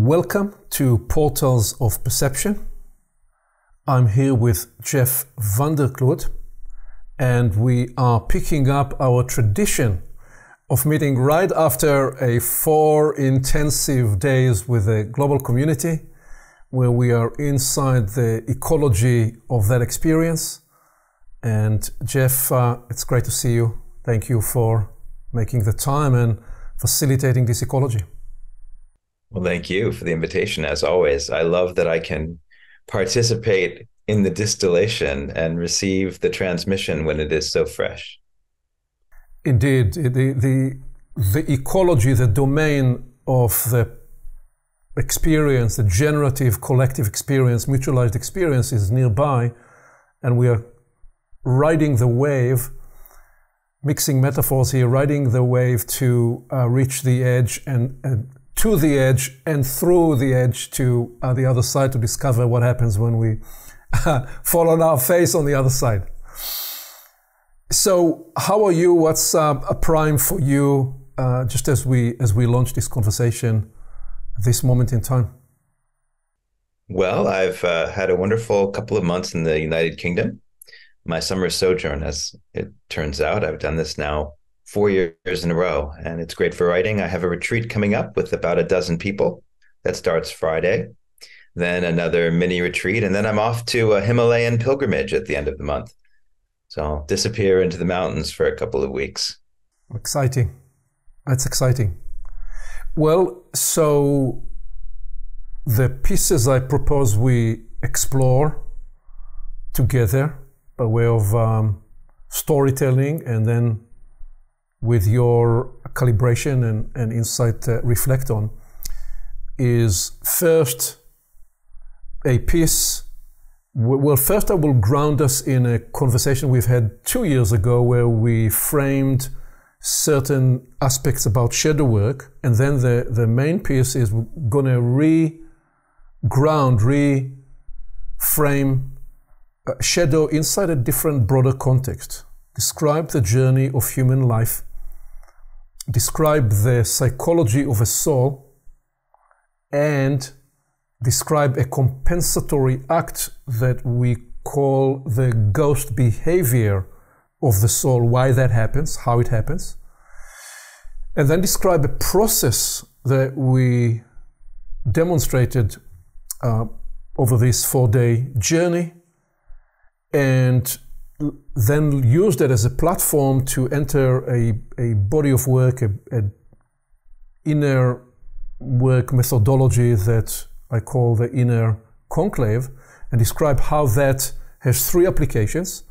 Welcome to Portals of Perception. I'm here with Jeff Vander Clute, and we are picking up our tradition of meeting right after 4 intensive days with a global community, where we are inside the ecology of that experience. And Jeff, it's great to see you. Thank you for making the time and facilitating this ecology. Well, thank you for the invitation, as always. I love that I can participate in the distillation and receive the transmission when it is so fresh. Indeed, the ecology, the domain of the experience, the generative collective experience, mutualized experience is nearby, and we are riding the wave, mixing metaphors here, riding the wave to reach the edge and to the edge and through the edge to the other side to discover what happens when we fall on our face on the other side. So how are you? What's a prime for you just as we launch this conversation, this moment in time? Well, I've had a wonderful couple of months in the United Kingdom. My summer sojourn, as it turns out. I've done this now 4 years in a row, and it's great for writing. I have a retreat coming up with about a dozen people that starts Friday, then another mini retreat, and then I'm off to a Himalayan pilgrimage at the end of the month. So I'll disappear into the mountains for a couple of weeks. Exciting. That's exciting. Well, so the pieces I propose we explore together by way of storytelling, and then with your calibration and insight reflect on, is first a piece. Well, first I will ground us in a conversation we've had 2 years ago where we framed certain aspects about shadow work, and then the main piece is we're going to reframe shadow inside a different, broader context. Describe the journey of human life, describe the psychology of a soul, and describe a compensatory act that we call the ghost behavior of the soul, why that happens, how it happens, and then describe a process that we demonstrated over this 4-day journey, and then use that as a platform to enter a body of work, an inner work methodology that I call the Inner Conclave, and describe how that has 3 applications.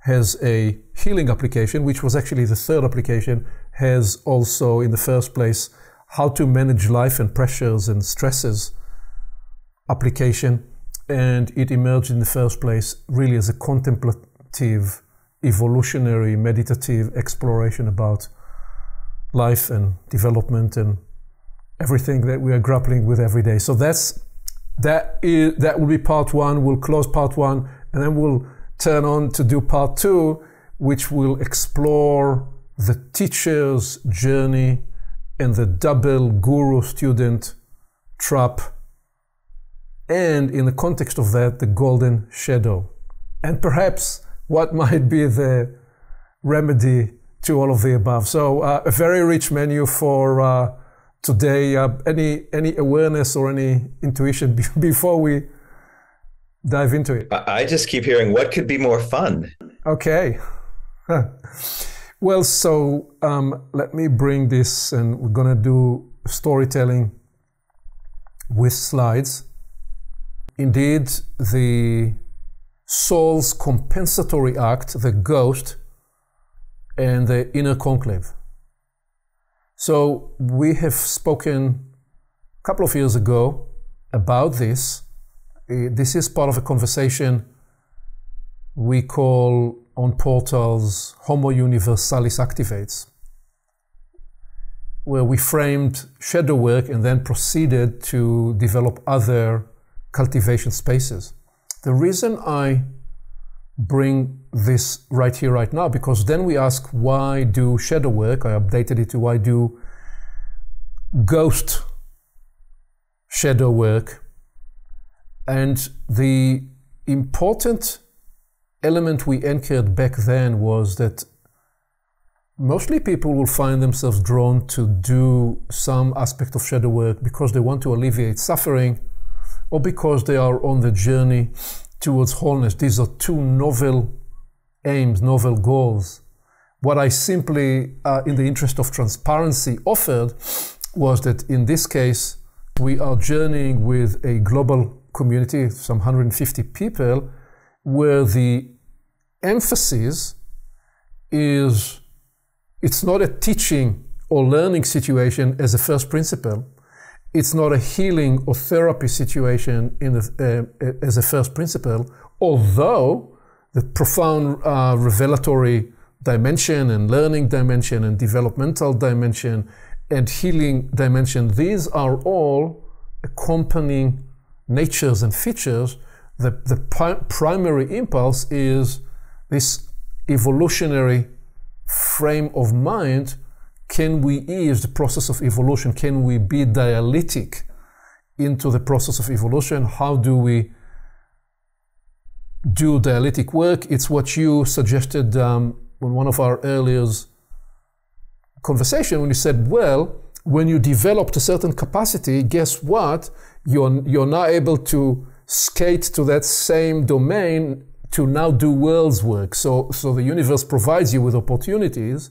Has a healing application, which was actually the 3rd application, has also in the first place how to manage life and pressures and stresses application, and it emerged in the first place really as a contemplative, evolutionary, meditative exploration about life and development and everything that we are grappling with every day. So that will be part 1. We'll close part 1, and then we'll turn on to do part 2, which will explore the teacher's journey and the double guru-student trap, and in the context of that, the golden shadow, and perhaps what might be the remedy to all of the above. So a very rich menu for today. Any awareness or any intuition before we dive into it? I just keep hearing, what could be more fun? Okay. Well, so let me bring this, and we're going to do storytelling with slides. Indeed, the soul's compensatory act, the ghost, and the inner conclave. So we have spoken a couple of years ago about this. This is part of a conversation we call on Portals Homo Universalis Activates, where we framed shadow work and then proceeded to develop other cultivation spaces. The reason I bring this right here, right now, because then we ask, why do shadow work? I updated it to why do ghost shadow work. And the important element we anchored back then was that mostly people will find themselves drawn to do some aspect of shadow work because they want to alleviate suffering or because they are on the journey towards wholeness. These are two novel aims, novel goals. What I simply, in the interest of transparency, offered was that in this case, we are journeying with a global community, some 150 people, where the emphasis is, it's not a teaching or learning situation as a first principle. It's not a healing or therapy situation as a first principle, although the profound revelatory dimension and learning dimension and developmental dimension and healing dimension, these are all accompanying natures and features. The primary impulse is this evolutionary frame of mind. Can we ease the process of evolution? Can we be dialectic into the process of evolution? How do we do dialectic work? It's what you suggested in one of our earlier conversation when you said, well, when you developed a certain capacity, guess what? You're now able to skate to that same domain to now do world's work. So the universe provides you with opportunities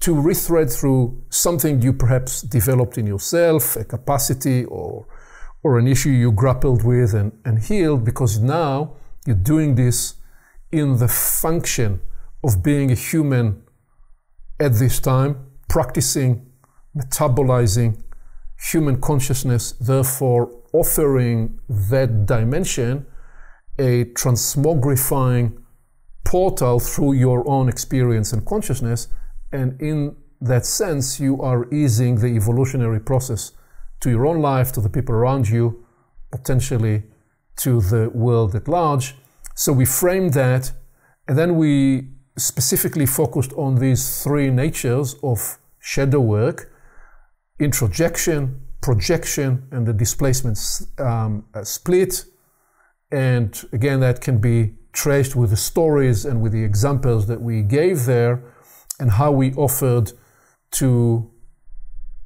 to rethread through something you perhaps developed in yourself, a capacity or an issue you grappled with and healed, because now you're doing this in the function of being a human at this time, practicing, metabolizing human consciousness, therefore offering that dimension a transmogrifying portal through your own experience and consciousness. And in that sense, you are easing the evolutionary process to your own life, to the people around you, potentially to the world at large. So we framed that, and then we specifically focused on these three natures of shadow work: introjection, projection, and the displacement split. And again, that can be traced with the stories and with the examples that we gave there, and how we offered to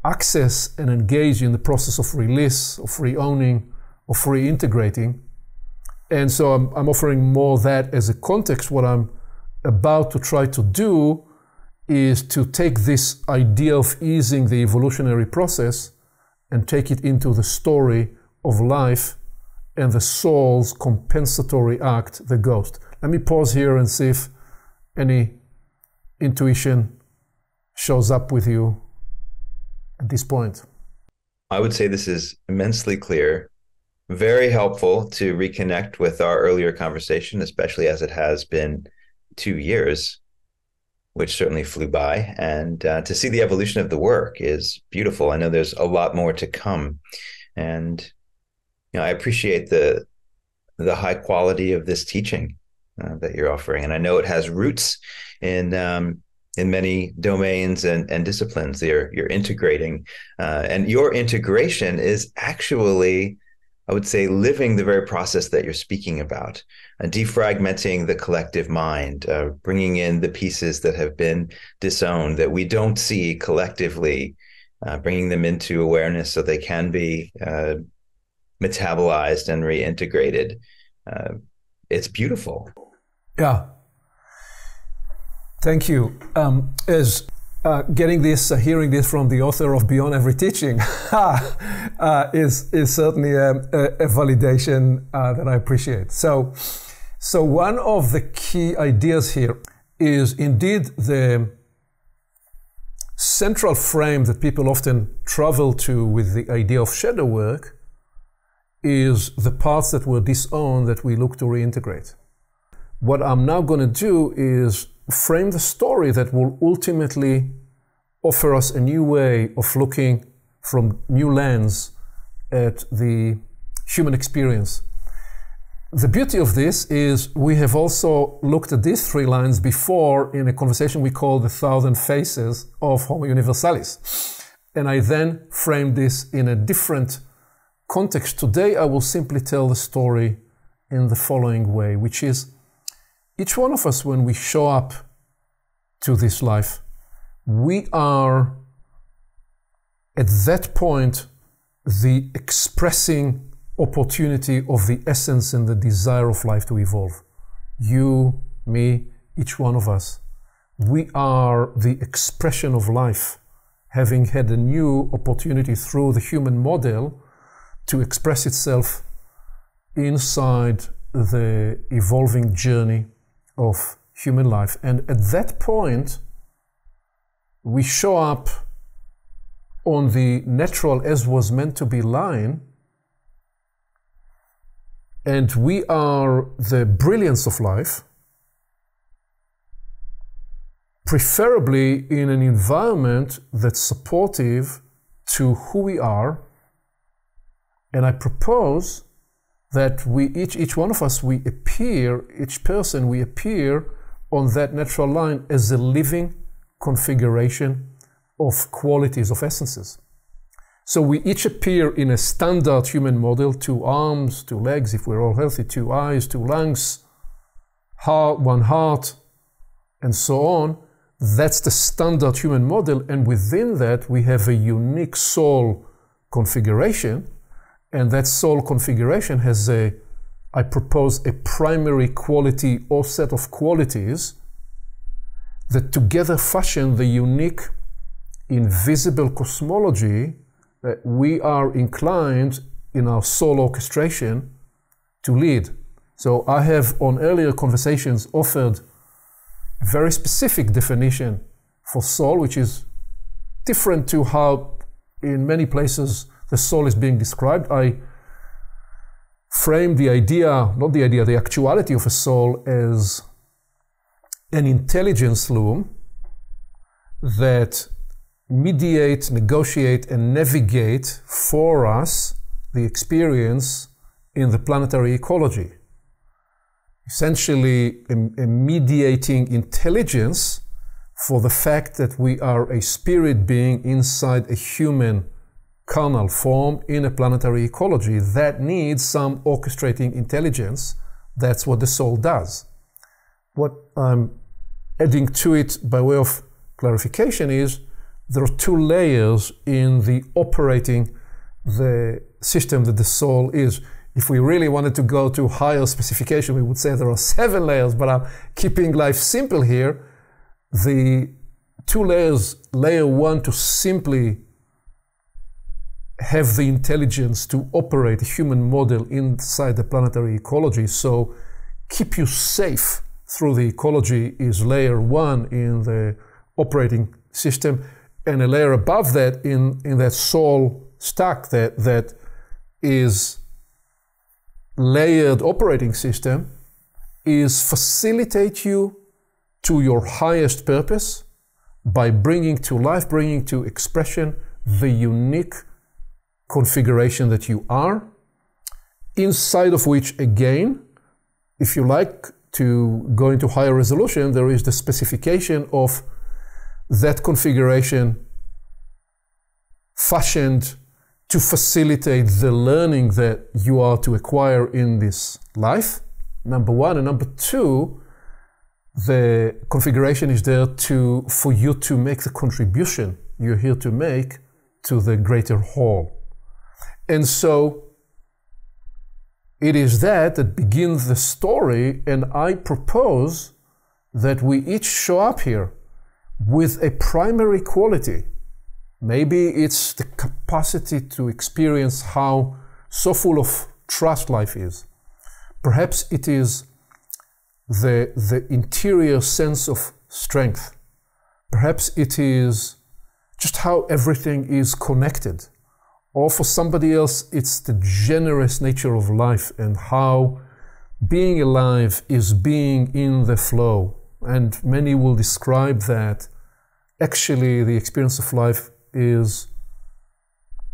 access and engage in the process of release, of re-owning, of reintegrating. And so I'm offering more that as a context. What I'm about to try to do is to take this idea of easing the evolutionary process and take it into the story of life and the soul's compensatory act, the ghost. Let me pause here and see if any intuition shows up with you at this point. I would say this is immensely clear, very helpful to reconnect with our earlier conversation, especially as it has been 2 years, which certainly flew by. And to see the evolution of the work is beautiful. I know there's a lot more to come. And I appreciate the high quality of this teaching that you're offering. And I know it has roots in many domains and disciplines. You're integrating, and your integration is actually, I would say, living the very process that you're speaking about, defragmenting the collective mind, bringing in the pieces that have been disowned, that we don't see collectively, bringing them into awareness so they can be metabolized and reintegrated. It's beautiful. Yeah. Thank you. As getting this, hearing this from the author of Beyond Every Teaching is certainly a validation that I appreciate. So one of the key ideas here is indeed the central frame that people often travel to with the idea of shadow work is the parts that were disowned that we look to reintegrate. What I'm now going to do is frame the story that will ultimately offer us a new way of looking from new lens at the human experience. The beauty of this is we have also looked at these three lines before in a conversation we call the 1,000 Faces of Homo Universalis. And I then framed this in a different context, today I will simply tell the story in the following way, which is each one of us, when we show up to this life, we are at that point the expressing opportunity of the essence and the desire of life to evolve. You, me, each one of us. We are the expression of life, having had a new opportunity through the human model to express itself inside the evolving journey of human life. And at that point, we show up on the natural as was meant to be line, and we are the brilliance of life, preferably in an environment that's supportive to who we are. And I propose that each one of us, each person, we appear on that natural line as a living configuration of qualities, of essences. So we each appear in a standard human model: 2 arms, 2 legs, if we're all healthy, 2 eyes, 2 lungs, one heart, and so on. That's the standard human model, and within that we have a unique soul configuration, and that soul configuration has I propose, a primary quality or set of qualities that together fashion the unique invisible cosmology that we are inclined in our soul orchestration to lead. So I have on earlier conversations offered a very specific definition for soul, which is different to how in many places the soul is being described. I frame the actuality of a soul as an intelligence loom that mediate, negotiate, and navigate for us the experience in the planetary ecology. Essentially, a mediating intelligence for the fact that we are a spirit being inside a human carnal form in a planetary ecology that needs some orchestrating intelligence. That's what the soul does. What I'm adding to it by way of clarification is there are 2 layers in the operating the system that the soul is. If we really wanted to go to higher specification, we would say there are 7 layers, but I'm keeping life simple here. The 2 layers, layer 1 to simply have the intelligence to operate a human model inside the planetary ecology, so keep you safe through the ecology, is layer 1 in the operating system. And a layer above that in that soul stack that is layered operating system is facilitate you to your highest purpose by bringing to life, bringing to expression the unique configuration that you are, inside of which, again, if you like to go into higher resolution, there is the specification of that configuration fashioned to facilitate the learning that you are to acquire in this life, number 1. And number 2, the configuration is there for you to make the contribution you're here to make to the greater whole. And so it is that begins the story, and I propose that we each show up here with a primary quality. Maybe it's the capacity to experience how so full of trust life is. Perhaps it is the interior sense of strength. Perhaps it is just how everything is connected. Or for somebody else, it's the generous nature of life and how being alive is being in the flow. And many will describe that actually the experience of life is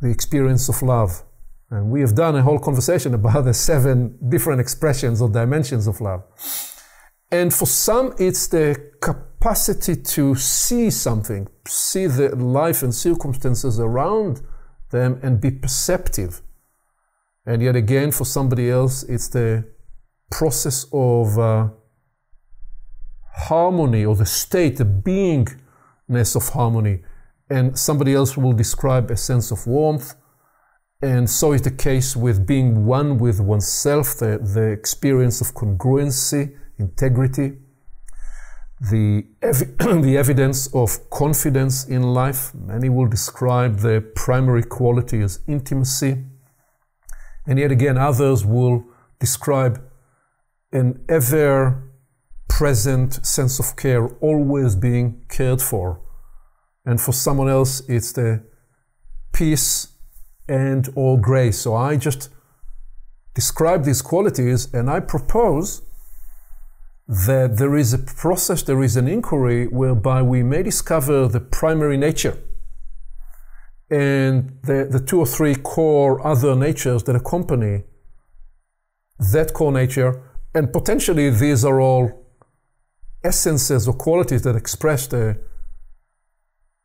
the experience of love. And we have done a whole conversation about the 7 different expressions or dimensions of love. And for some, it's the capacity to see something, see the life and circumstances around them and be perceptive. And yet again, for somebody else, it's the process of harmony, or the state, the beingness of harmony. And somebody else will describe a sense of warmth. And so is the case with being one with oneself, the experience of congruency, integrity, the evidence of confidence in life. Many will describe the primary quality as intimacy. And yet again, others will describe an ever-present sense of care, always being cared for. And for someone else, it's the peace and or grace. So I just describe these qualities, and I propose that there is a process, there is an inquiry whereby we may discover the primary nature and the two or three core other natures that accompany that core nature. And potentially these are all essences or qualities that express the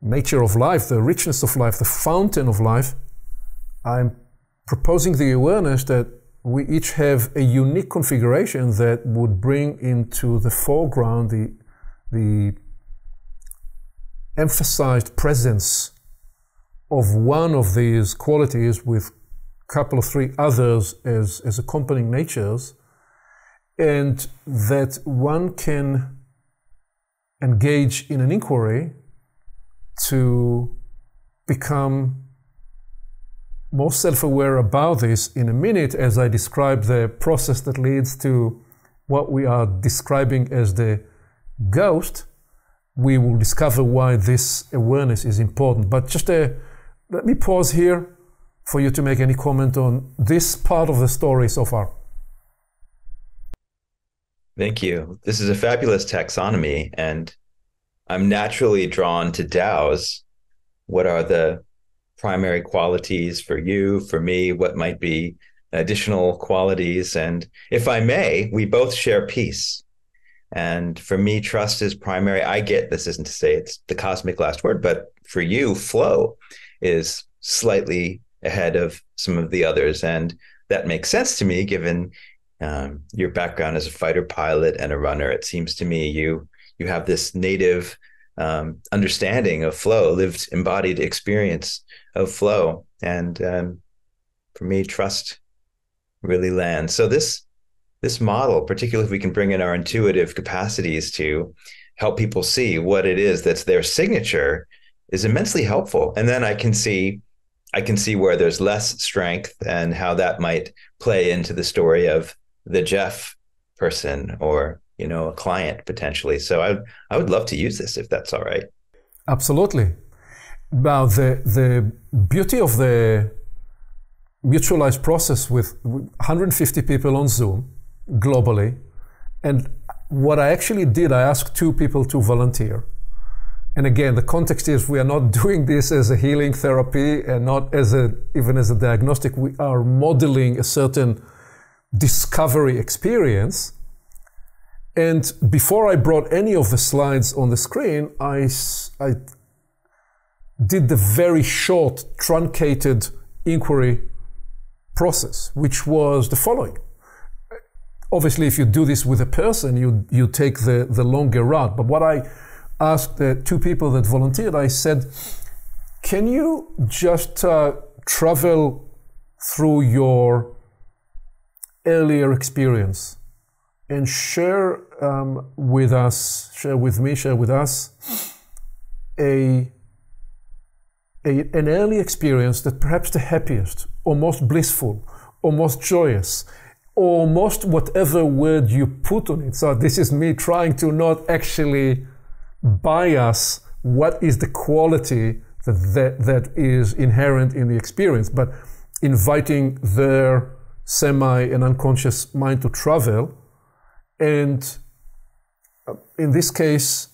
nature of life, the richness of life, the fountain of life. I'm proposing the awareness that we each have a unique configuration that would bring into the foreground the emphasized presence of one of these qualities with a couple of three others as accompanying natures, and that one can engage in an inquiry to become more self-aware about this in a minute, as I describe the process that leads to what we are describing as the ghost. We will discover why this awareness is important. But just let me pause here for you to make any comment on this part of the story so far. Thank you. This is a fabulous taxonomy, and I'm naturally drawn to DAOs. What are the primary qualities for you, for me? What might be additional qualities? And if I may, we both share peace. And for me, trust is primary. I get, this isn't to say it's the cosmic last word, but for you, flow is slightly ahead of some of the others. And that makes sense to me, given your background as a fighter pilot and a runner. It seems to me you have this native understanding of flow, lived embodied experience of flow. And for me, trust really lands. So this model, particularly if we can bring in our intuitive capacities to help people see what it is that's their signature, is immensely helpful. And then I can see where there's less strength and how that might play into the story of the Jeff person, or a client potentially. So I would love to use this, if that's all right. Absolutely. Now, the beauty of the mutualized process with 150 people on Zoom globally, and what I actually did, I asked 2 people to volunteer. And again, the context is we are not doing this as a healing therapy and not even as a diagnostic. We are modeling a certain discovery experience. And before I brought any of the slides on the screen, I did the very short, truncated inquiry process, which was the following. Obviously, if you do this with a person, you take the longer route. But what I asked the 2 people that volunteered, I said, can you just travel through your earlier experience and share with us, share with us an early experience that perhaps the happiest, or most blissful, or most joyous, or most whatever word you put on it. So this is me trying to not actually bias what is the quality that is inherent in the experience, but inviting their semi and unconscious mind to travel. And in this case,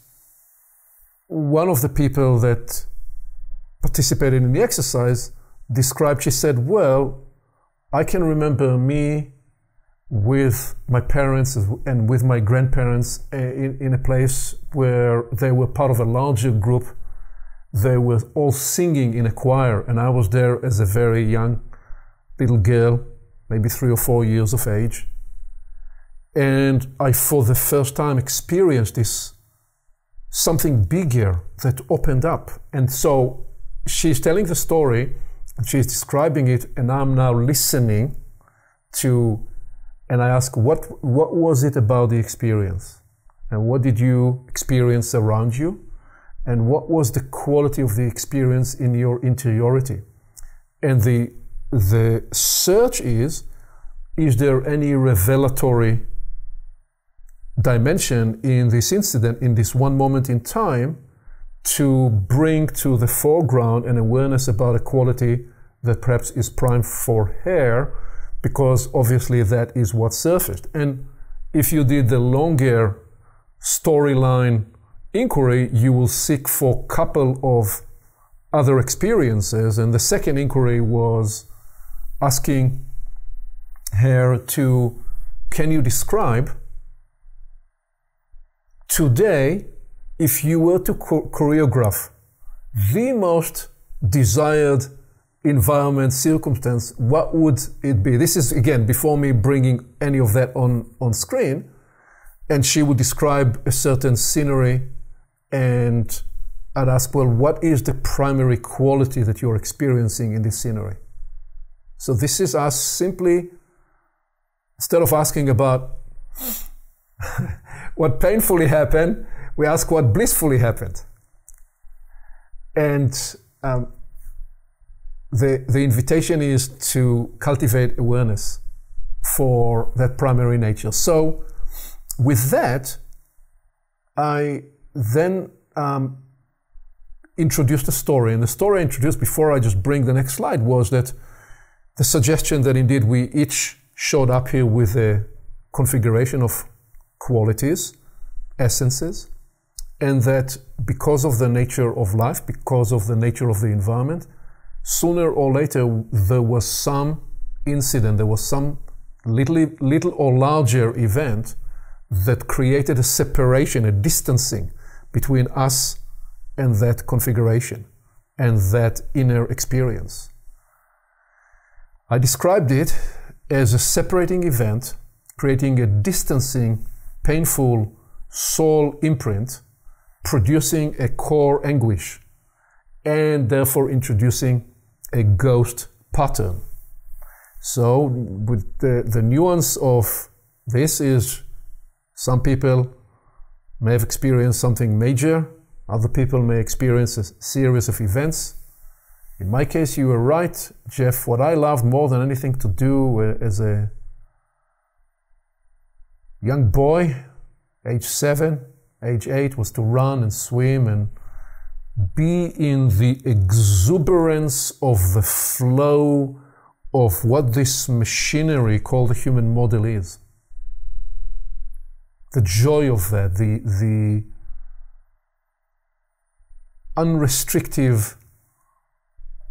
one of the people that participated in the exercise described, she said, well, I can remember me with my parents and with my grandparents in a place where they were part of a larger group. They were all singing in a choir, and I was there as a very young little girl maybe 3 or 4 years of age. And I, for the first time, experienced this something bigger that opened up. And so she's telling the story, and she's describing it, and I'm now listening to, and I ask, what was it about the experience? And what did you experience around you? And what was the quality of the experience in your interiority? And the search is there any revelatory dimension in this incident, in this one moment in time, to bring to the foreground an awareness about a quality that perhaps is prime for her, because obviously that is what surfaced. And if you did the longer storyline inquiry, you will seek for a couple of other experiences. And the second inquiry was asking her to, can you describe today, if you were to choreograph the most desired environment, circumstance, what would it be? This is, again, before me bringing any of that on screen. And she would describe a certain scenery, and I'd ask, well, what is the primary quality that you're experiencing in this scenery? So this is us simply, instead of asking about what painfully happened, we ask what blissfully happened. And the invitation is to cultivate awareness for that primary nature. So with that, I then introduced a story. And the story I introduced before I just bring the next slide was that the suggestion that indeed we each showed up here with a configuration of qualities, essences, and that because of the nature of life, because of the nature of the environment, sooner or later there was some incident, there was some little or larger event that created a separation, a distancing between us and that configuration and that inner experience. I described it as a separating event, creating a distancing, painful soul imprint, producing a core anguish, and therefore introducing a ghost pattern. So with the nuance of this is, some people may have experienced something major, other people may experience a series of events. In my case, you were right, Jeff. What I loved more than anything to do as a young boy, age 7, age 8, was to run and swim and be in the exuberance of the flow of what this machinery called the human model is. The joy of that, the unrestricted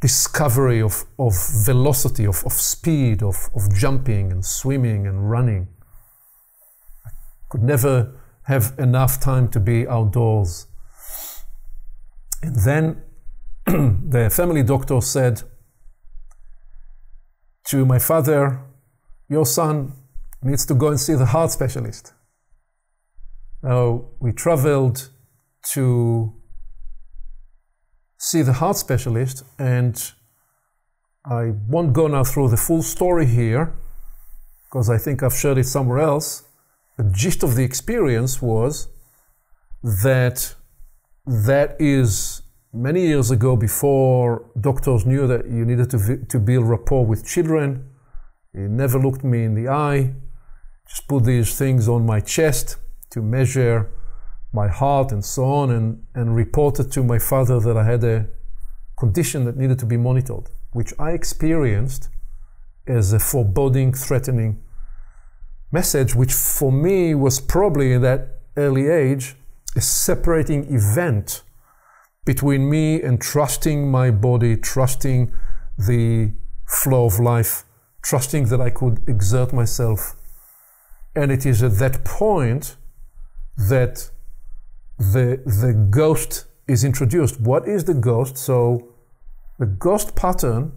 discovery of velocity, of speed, of jumping and swimming and running. I could never have enough time to be outdoors. And then the family doctor said to my father, your son needs to go and see the heart specialist. Now, we traveled to see the heart specialist, and I won't go now through the full story here, because I think I've shared it somewhere else. The gist of the experience was that is many years ago, before doctors knew that you needed to build rapport with children. He never looked me in the eye, just put these things on my chest to measure my heart and so on, and reported to my father that I had a condition that needed to be monitored, which I experienced as a foreboding, threatening message, which for me was probably in that early age a separating event between me and trusting my body, trusting the flow of life, trusting that I could exert myself. And it is at that point that the ghost is introduced. What is the ghost? So the ghost pattern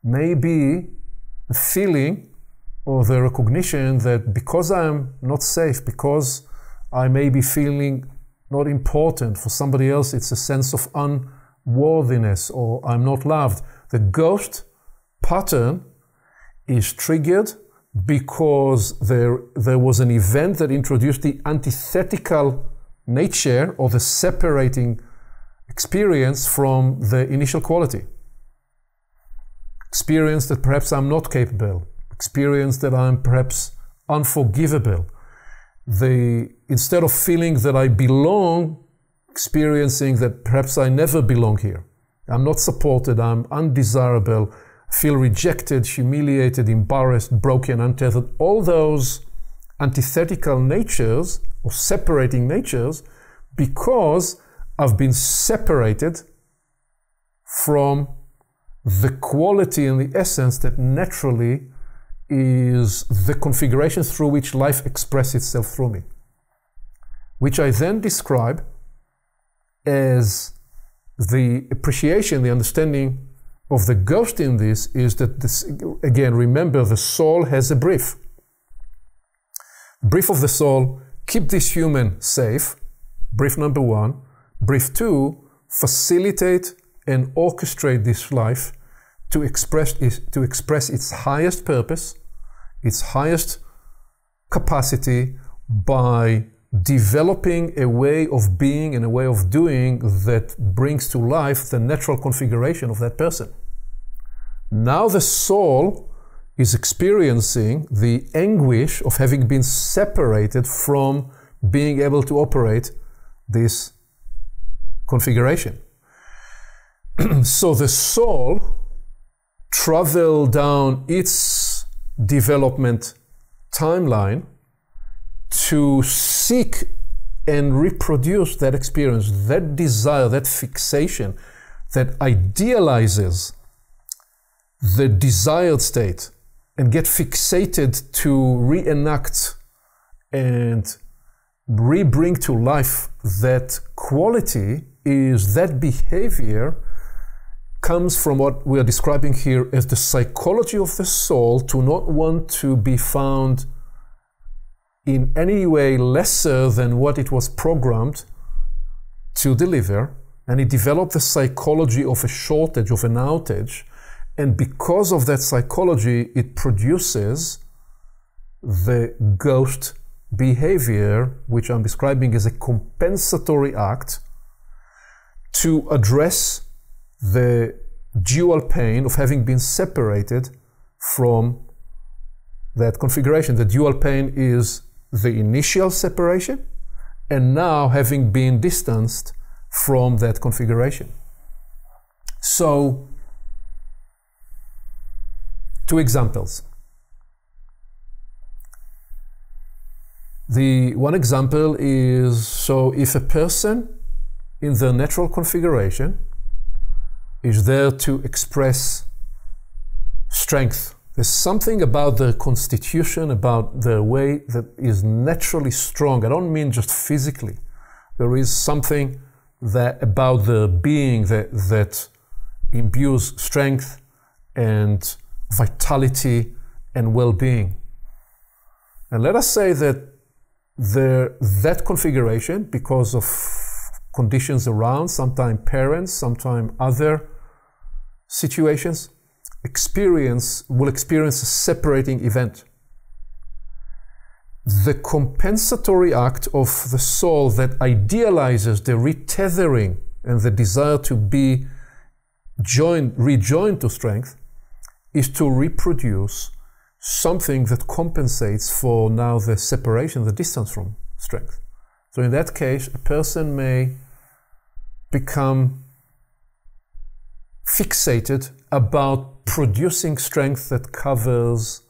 may be a feeling or the recognition that because I'm not safe, because I may be feeling not important for somebody else, it's a sense of unworthiness or I'm not loved. The ghost pattern is triggered because there was an event that introduced the antithetical nature or the separating experience from the initial quality. Experience that perhaps I'm not capable, experience that I'm perhaps unforgivable. Instead of feeling that I belong, experiencing that perhaps I never belong here. I'm not supported, I'm undesirable, feel rejected, humiliated, embarrassed, broken, untethered. All those antithetical natures or separating natures because I've been separated from the quality and the essence that naturally is the configuration through which life expresses itself through me, which I then describe as the appreciation, the understanding of the ghost in this is that this, again, remember the soul has a brief. Brief of the soul, keep this human safe, brief number one. Brief two, facilitate and orchestrate this life to express its highest purpose, its highest capacity by developing a way of being and a way of doing that brings to life the natural configuration of that person. Now the soul is experiencing the anguish of having been separated from being able to operate this configuration. So the soul traveled down its development timeline to seek and reproduce that experience, that desire, that fixation that idealizes the desired state and get fixated to reenact and re-bring to life that quality is that behavior comes from what we are describing here as the psychology of the soul to not want to be found in any way lesser than what it was programmed to deliver. And it developed the psychology of a shortage, of an outage. And because of that psychology, it produces the ghost behavior, which I'm describing as a compensatory act to address the dual pain of having been separated from that configuration. The dual pain is the initial separation and now having been distanced from that configuration. So, two examples. The one example is, so if a person in the natural configuration is there to express strength, there's something about the constitution, about the way that is naturally strong. I don't mean just physically. There is something that about the being that imbues strength and vitality and well-being. And let us say that that configuration, because of conditions around, sometimes parents, sometimes other situations, will experience a separating event. The compensatory act of the soul that idealizes the retethering and the desire to be rejoined to strength is to reproduce something that compensates for now the separation, the distance from strength. So in that case, a person may become fixated about producing strength that covers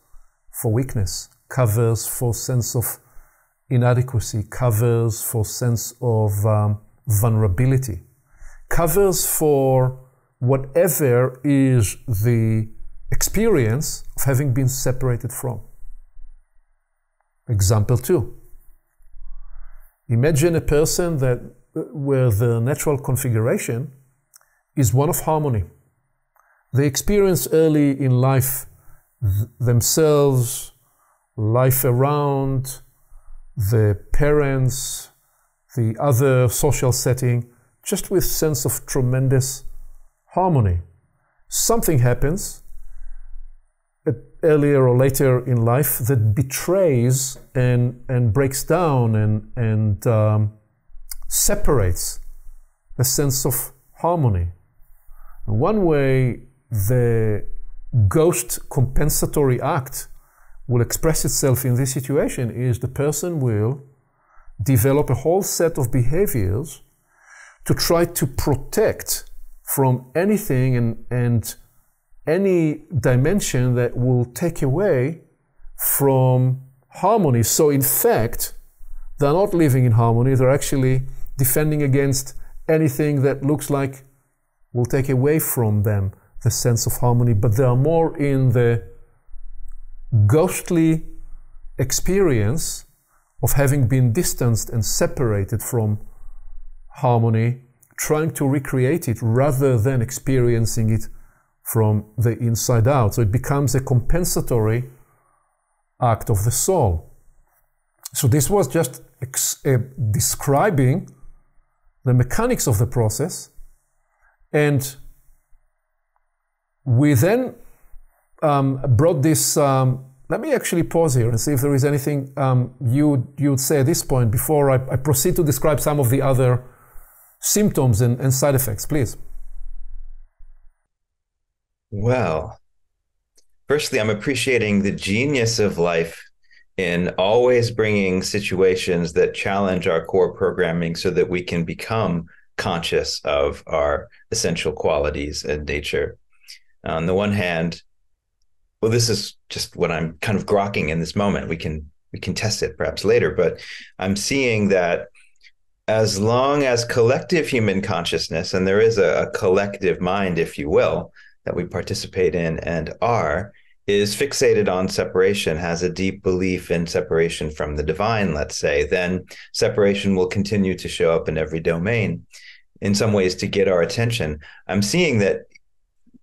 for weakness, covers for sense of inadequacy, covers for sense of vulnerability, covers for whatever is the experience of having been separated from. Example 2. Imagine a person where the natural configuration is one of harmony. They experience early in life themselves life around, the parents, the other social setting, just with sense of tremendous harmony. Something happens earlier or later in life that betrays and breaks down and separates the sense of harmony. One way the ghost compensatory act will express itself in this situation is the person will develop a whole set of behaviors to try to protect from anything and any dimension that will take away from harmony. So in fact, they're not living in harmony, they're actually defending against anything that looks like will take away from them the sense of harmony, but they are more in the ghostly experience of having been distanced and separated from harmony, trying to recreate it rather than experiencing it from the inside out. So it becomes a compensatory act of the soul. So this was just describing the mechanics of the process, and we then brought this. Let me actually pause here and see if there is anything you'd say at this point before I proceed to describe some of the other symptoms and side effects, please. Well, firstly, I'm appreciating the genius of life in always bringing situations that challenge our core programming so that we can become conscious of our essential qualities and nature. On the one hand, well, this is just what I'm kind of grokking in this moment. We can test it perhaps later, but I'm seeing that as long as collective human consciousness, and there is a collective mind, if you will, that we participate in and are, is fixated on separation, has a deep belief in separation from the divine, let's say, then separation will continue to show up in every domain, in some ways to get our attention. I'm seeing that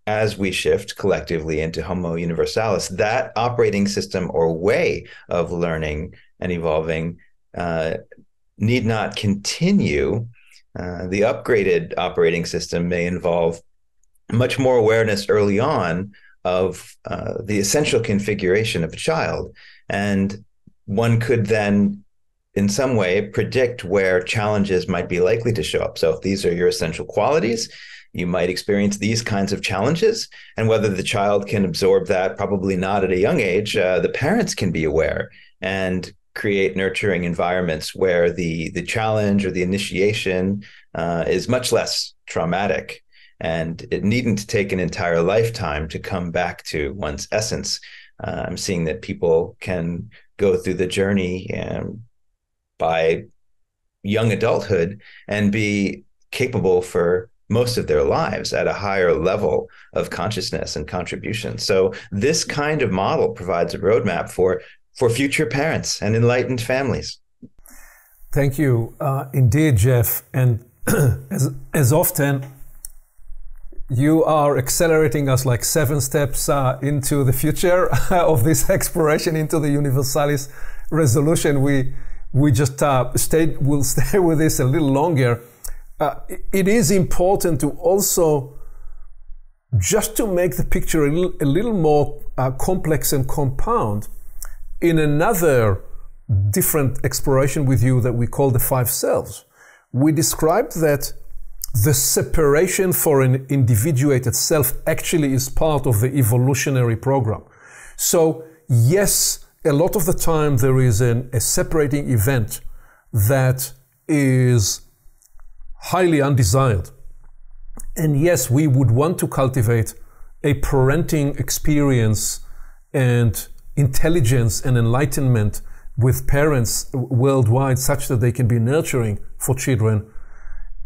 as we shift collectively into Homo Universalis, that operating system or way of learning and evolving need not continue. The upgraded operating system may involve much more awareness early on of the essential configuration of a child. And one could then, in some way, predict where challenges might be likely to show up. So if these are your essential qualities, you might experience these kinds of challenges. And whether the child can absorb that, probably not at a young age, the parents can be aware and create nurturing environments where the challenge or the initiation is much less traumatic. And it needn't take an entire lifetime to come back to one's essence. I'm seeing that people can go through the journey by young adulthood and be capable for most of their lives at a higher level of consciousness and contribution. So this kind of model provides a roadmap for future parents and enlightened families. Thank you. Indeed, Jeff. And as often, you are accelerating us like 7 steps into the future of this exploration into the Universalis resolution. We just we'll stay with this a little longer. It is important to also, just to make the picture a little more complex and compound, in another different exploration with you that we call the 5 selves, we described that the separation for an individuated self actually is part of the evolutionary program. So yes, a lot of the time there is a separating event that is highly undesired. And yes, we would want to cultivate a parenting experience and intelligence and enlightenment with parents worldwide such that they can be nurturing for children.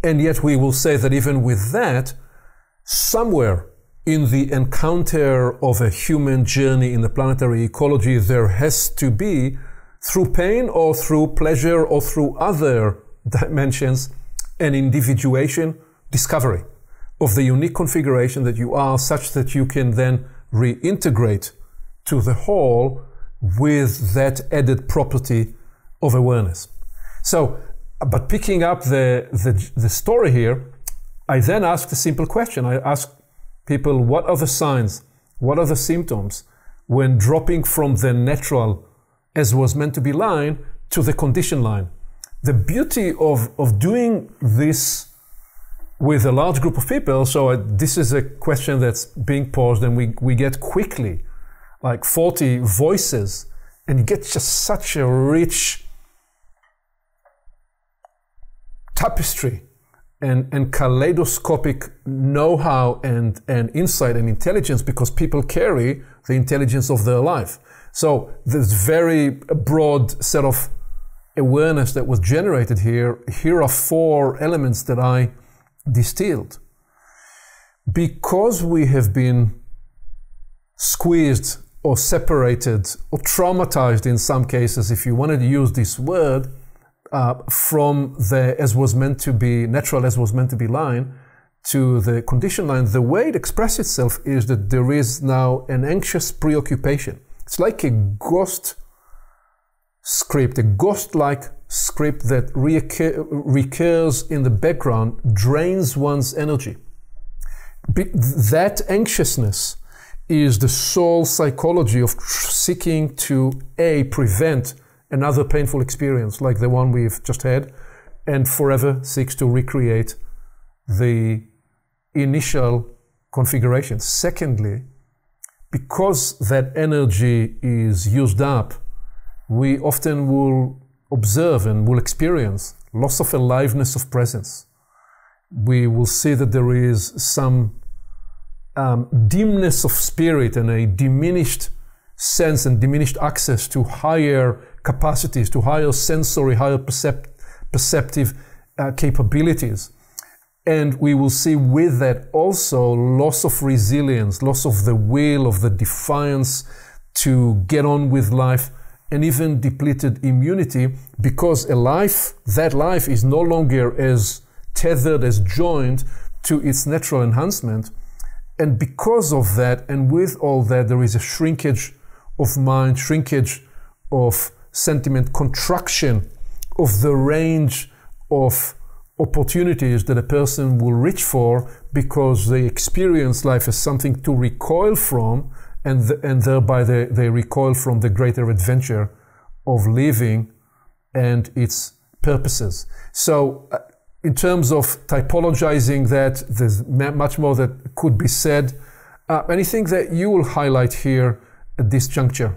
And yet we will say that even with that, somewhere in the encounter of a human journey in the planetary ecology, there has to be, through pain or through pleasure or through other dimensions, an individuation, discovery of the unique configuration that you are, such that you can then reintegrate to the whole with that added property of awareness. So, but picking up the story here, I then asked a simple question. I asked people, what are the signs, what are the symptoms when dropping from the natural, as was meant to be line, to the conditioned line? The beauty of doing this with a large group of people, so this is a question that's being posed, and we get quickly like 40 voices, and you get just such a rich tapestry and kaleidoscopic know-how and insight and intelligence, because people carry the intelligence of their life. So there's very broad set of awareness that was generated here. Here are 4 elements that I distilled. Because we have been squeezed or separated or traumatized in some cases, if you wanted to use this word, from the as was meant to be natural, as was meant to be line, to the conditioned line, the way it expresses itself is that there is now an anxious preoccupation. It's like a ghost script, a ghost-like script that recurs in the background, drains one's energy. That anxiousness is the soul psychology of seeking to prevent another painful experience like the one we've just had, and forever seeks to recreate the initial configuration. Secondly, because that energy is used up, we often will observe and will experience loss of aliveness of presence. We will see that there is some dimness of spirit and a diminished sense and diminished access to higher capacities, to higher sensory, higher perceptive capabilities. And we will see with that also loss of resilience, loss of the will, of the defiance to get on with life, and even depleted immunity, because that life is no longer as tethered, as joined to its natural enhancement. And because of that, and with all that, there is a shrinkage of mind, shrinkage of sentiment, contraction of the range of opportunities that a person will reach for, because they experience life as something to recoil from, and thereby they recoil from the greater adventure of living and its purposes. So in terms of typologizing that, there's much more that could be said. Anything that you will highlight here at this juncture?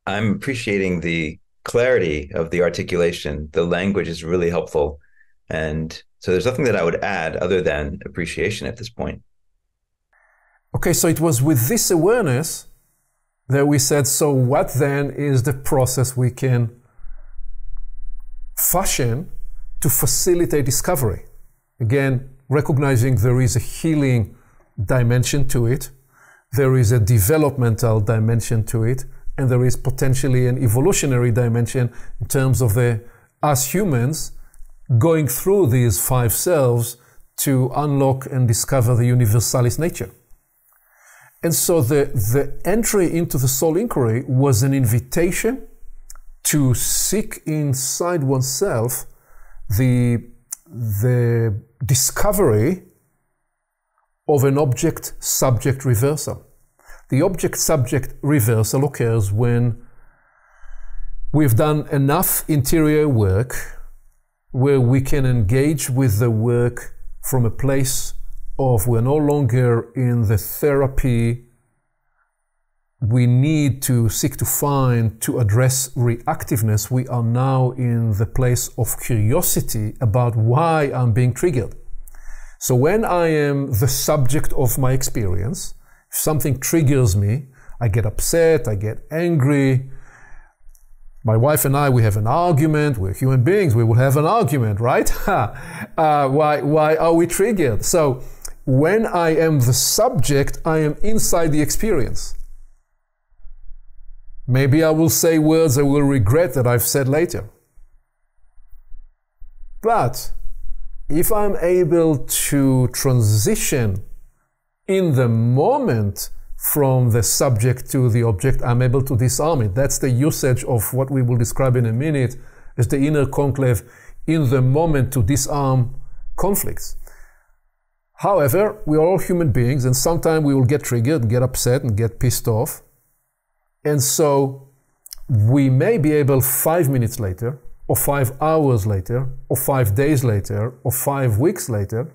I'm appreciating the clarity of the articulation. The language is really helpful. And so there's nothing that I would add other than appreciation at this point. Okay, so it was with this awareness that we said, so what then is the process we can fashion to facilitate discovery? Again, recognizing there is a healing dimension to it, there is a developmental dimension to it, and there is potentially an evolutionary dimension in terms of us humans going through these 5 selves to unlock and discover the universalis nature. And so the entry into the soul inquiry was an invitation to seek inside oneself the discovery of an object-subject reversal. The object-subject reversal occurs when we've done enough interior work where we can engage with the work from a place of we're no longer in the therapy we need to seek to find to address reactiveness. We are now in the place of curiosity about why I'm being triggered. So when I am the subject of my experience, if something triggers me, I get upset, I get angry. My wife and I, we have an argument. We're human beings. We will have an argument, right? Why are we triggered? So when I am the subject, I am inside the experience. Maybe I will say words I will regret that I've said later. But if I'm able to transition in the moment from the subject to the object. I'm able to disarm it. That's the usage of what we will describe in a minute as the inner conclave in the moment to disarm conflicts. However, we are all human beings, and sometimes we will get triggered and get upset and get pissed off. And so we may be able 5 minutes later, or 5 hours later, or 5 days later, or 5 weeks later,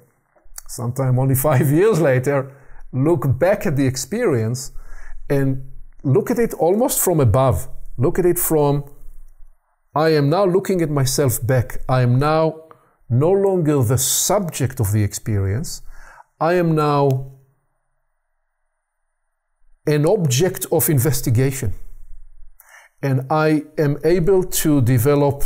sometimes only 5 years later, look back at the experience and look at it almost from above. Look at it from, I am now looking at myself back. I am now no longer the subject of the experience. I am now an object of investigation. And I am able to develop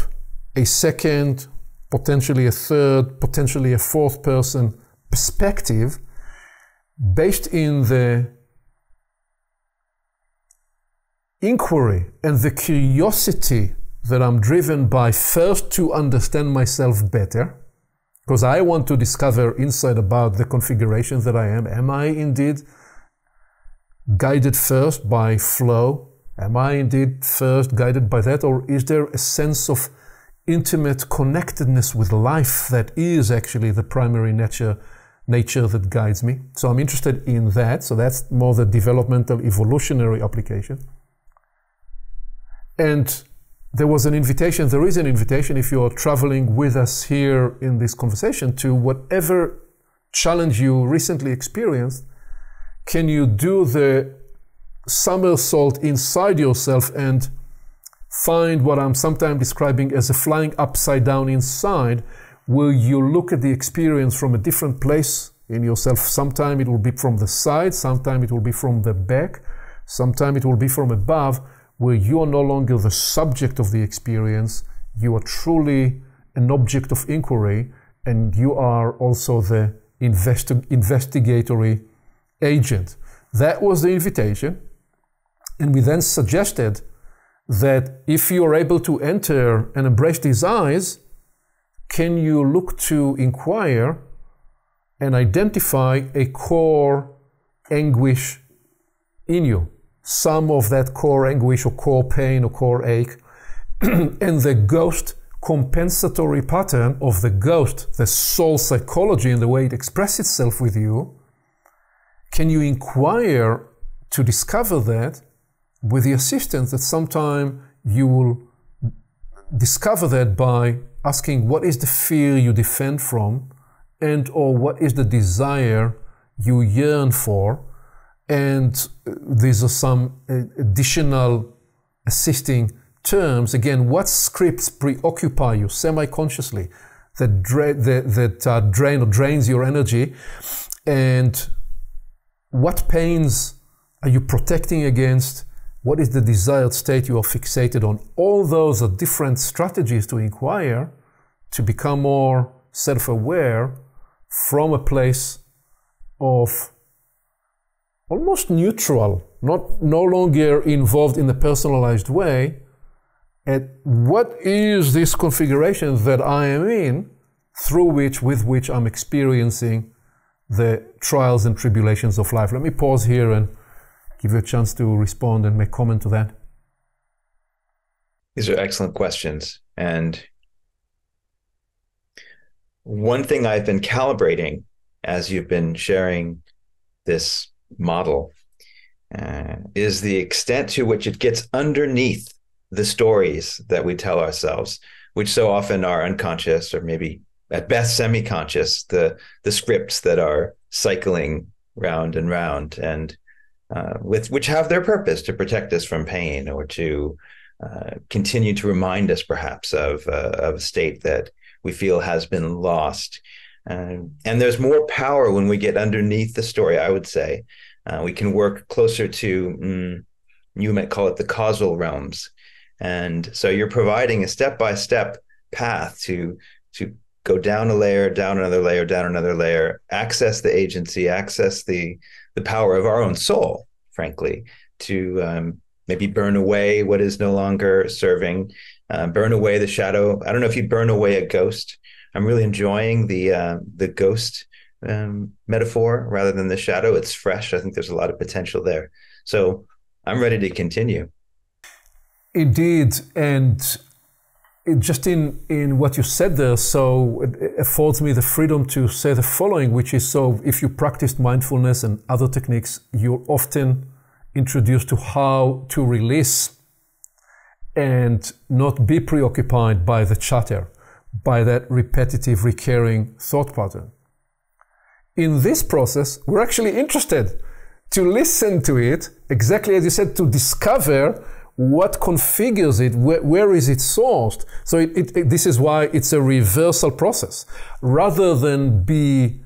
a second, potentially a third, potentially a fourth person perspective based in the inquiry and the curiosity that I'm driven by, first to understand myself better, because I want to discover insight about the configuration that I am. Am I indeed guided first by flow? Am I indeed first guided by that? Or is there a sense of intimate connectedness with life that is actually the primary nature that guides me? So I'm interested in that. So that's more the developmental evolutionary application. And there is an invitation if you're traveling with us here in this conversation to whatever challenge you recently experienced. Can you do the somersault inside yourself and find what I'm sometimes describing as a flying upside down inside, where you look at the experience from a different place in yourself? Sometimes it will be from the side, sometimes it will be from the back, sometimes it will be from above, where you are no longer the subject of the experience, you are truly an object of inquiry, and you are also the investigatory agent. That was the invitation. And we then suggested that if you are able to enter and embrace these eyes, can you look to inquire and identify a core anguish in you? Some of that core anguish or core pain or core ache, and the ghost compensatory pattern of the ghost, the soul psychology and the way it expresses itself with you. Can you inquire to discover that with the assistance that sometime you will discover that by asking what is the fear you defend from, and or what is the desire you yearn for. And these are some additional assisting terms. Again, what scripts preoccupy you semi-consciously that drain or drains your energy, and what pains are you protecting against? What is the desired state you are fixated on? All those are different strategies to inquire, to become more self-aware from a place of almost neutral, no longer involved in a personalized way. And what is this configuration that I am in, with which I'm experiencing the trials and tribulations of life? Let me pause here and give you a chance to respond and make comment to that. These are excellent questions. And one thing I've been calibrating as you've been sharing this model is the extent to which it gets underneath the stories that we tell ourselves, which so often are unconscious or maybe at best semi-conscious, the scripts that are cycling round and round, and which have their purpose to protect us from pain or to continue to remind us perhaps of a state that we feel has been lost. And there's more power when we get underneath the story, I would say. We can work closer to, you might call it the causal realms. And so you're providing a step-by-step path to go down a layer, down another layer, down another layer, access the agency, access the power of our own soul, frankly, to maybe burn away what is no longer serving, burn away the shadow. I don't know if you burn away a ghost. I'm really enjoying the ghost metaphor rather than the shadow. It's fresh. I think there's a lot of potential there. So I'm ready to continue. Indeed, and just in what you said there, so it affords me the freedom to say the following, which is, so if you practice mindfulness and other techniques, you're often introduced to how to release and not be preoccupied by the chatter, by that repetitive, recurring thought pattern. In this process, we're actually interested to listen to it, exactly as you said, to discover what configures it, where is it sourced. So this is why it's a reversal process. Rather than be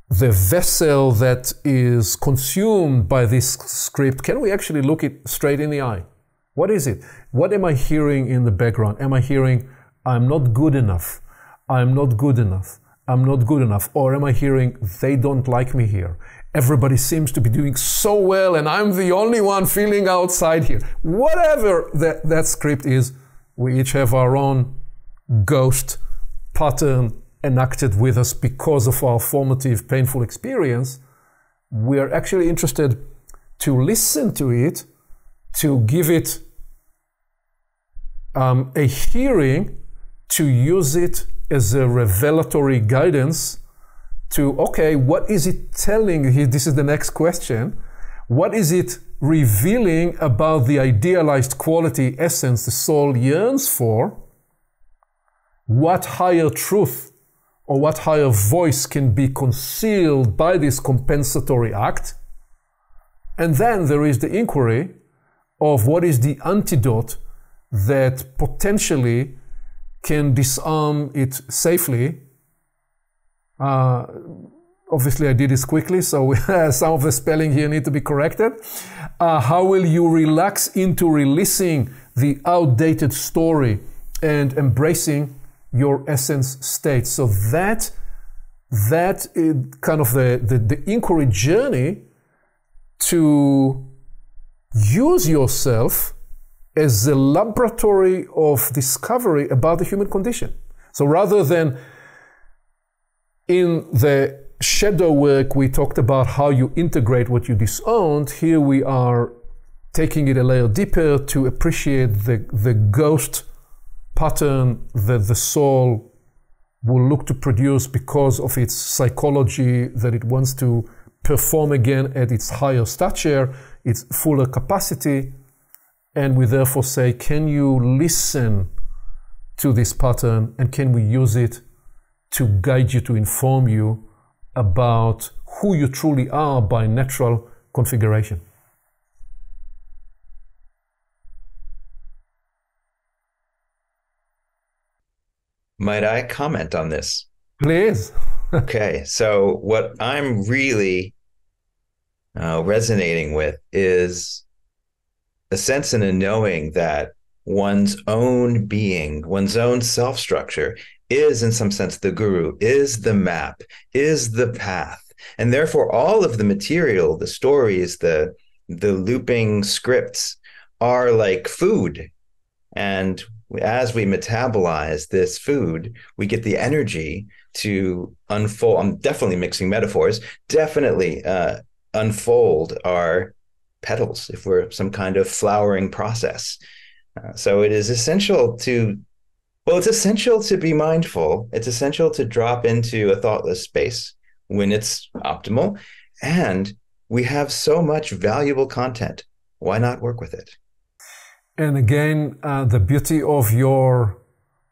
the vessel that is consumed by this script, can we actually look it straight in the eye? What is it? What am I hearing in the background? Am I hearing, I'm not good enough, I'm not good enough, I'm not good enough? Or am I hearing, they don't like me here, everybody seems to be doing so well and I'm the only one feeling outside here? Whatever that script is, we each have our own ghost pattern enacted with us because of our formative, painful experience. We are actually interested to listen to it, to give it a hearing, to use it as a revelatory guidance to, okay, what is it telling you? This is the next question. What is it revealing about the idealized quality, essence the soul yearns for? What higher truth or what higher voice can be concealed by this compensatory act? And then there is the inquiry of what is the antidote that potentially can disarm it safely. Obviously I did this quickly, so some of the spelling here need to be corrected. How will you relax into releasing the outdated story and embracing your essence state? So that is kind of the inquiry journey to use yourself as a laboratory of discovery about the human condition. So rather than in the shadow work, we talked about how you integrate what you disowned. Here we are taking it a layer deeper to appreciate the ghost pattern that the soul will look to produce because of its psychology, that it wants to perform again at its higher stature, its fuller capacity. And we therefore say, can you listen to this pattern and can we use it to guide you, to inform you about who you truly are by natural configuration? Might I comment on this? Please. Okay, so what I'm really resonating with is a sense and a knowing that one's own being, one's own self-structure is in some sense the guru, is the map, is the path. And therefore all of the material, the stories, the looping scripts are like food. And as we metabolize this food, we get the energy to unfold. I'm definitely mixing metaphors, definitely unfold our petals if we're some kind of flowering process. So it is essential to, well, it's essential to be mindful. It's essential to drop into a thoughtless space when it's optimal. And we have so much valuable content. Why not work with it? And again, the beauty of your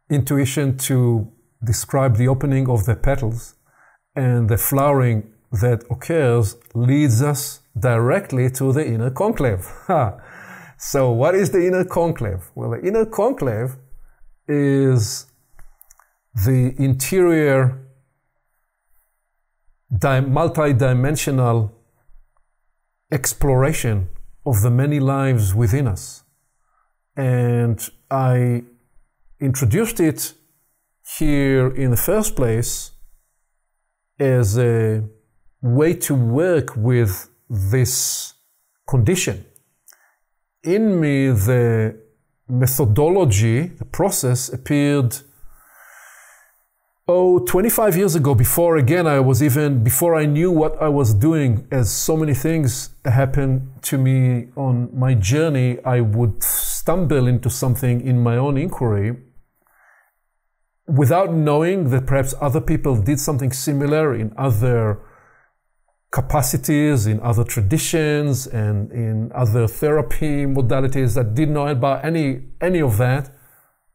intuition to describe the opening of the petals and the flowering that occurs leads us directly to the inner conclave. So what is the inner conclave? Well, the inner conclave is the interior multi-dimensional exploration of the many lives within us. And I introduced it here in the first place as a way to work with this condition. In me, the methodology, the process appeared 25 years ago, before I knew what I was doing, as so many things happened to me on my journey, I would stumble into something in my own inquiry without knowing that perhaps other people did something similar in other capacities, in other traditions, and in other therapy modalities that didn't know about any of that.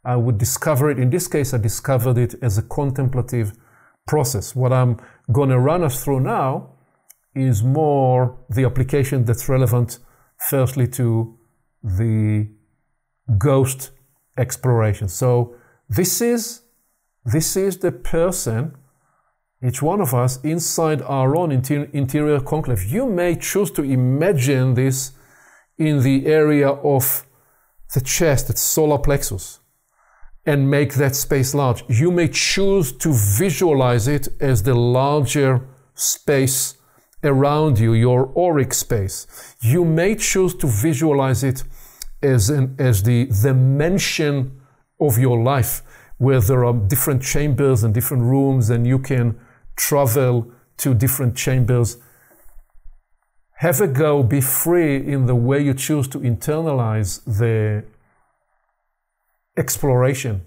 I would discover it. In this case, I discovered it as a contemplative process. What I'm going to run us through now is more the application that's relevant, firstly, to the ghost exploration. So this is the person, each one of us, inside our own interior conclave. You may choose to imagine this in the area of the chest, the solar plexus, and make that space large. You may choose to visualize it as the larger space around you, your auric space. You may choose to visualize it as the dimension of your life, where there are different chambers and different rooms, and you can travel to different chambers. Have a go, be free in the way you choose to internalize the exploration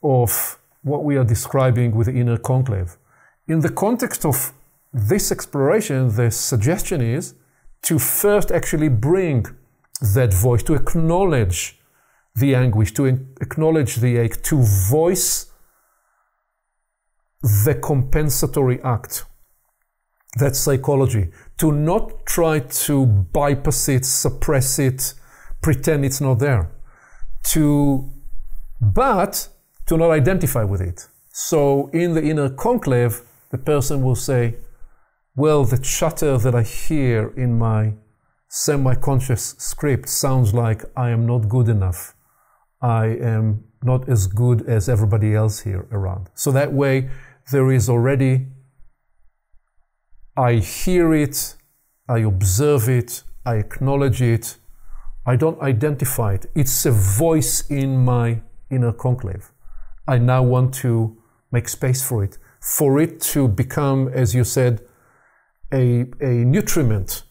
of what we are describing with the inner conclave. In the context of this exploration, the suggestion is to first actually bring that voice, to acknowledge the anguish, to acknowledge the ache, to voice the compensatory act. That's psychology. To not try to bypass it, suppress it, pretend it's not there. But to not identify with it. So in the inner conclave, the person will say, well, the chatter that I hear in my semi-conscious script sounds like I am not good enough. I am not as good as everybody else here around. So that way there is already, I hear it, I observe it, I acknowledge it, I don't identify it. It's a voice in my inner conclave. I now want to make space for it to become, as you said, a nutriment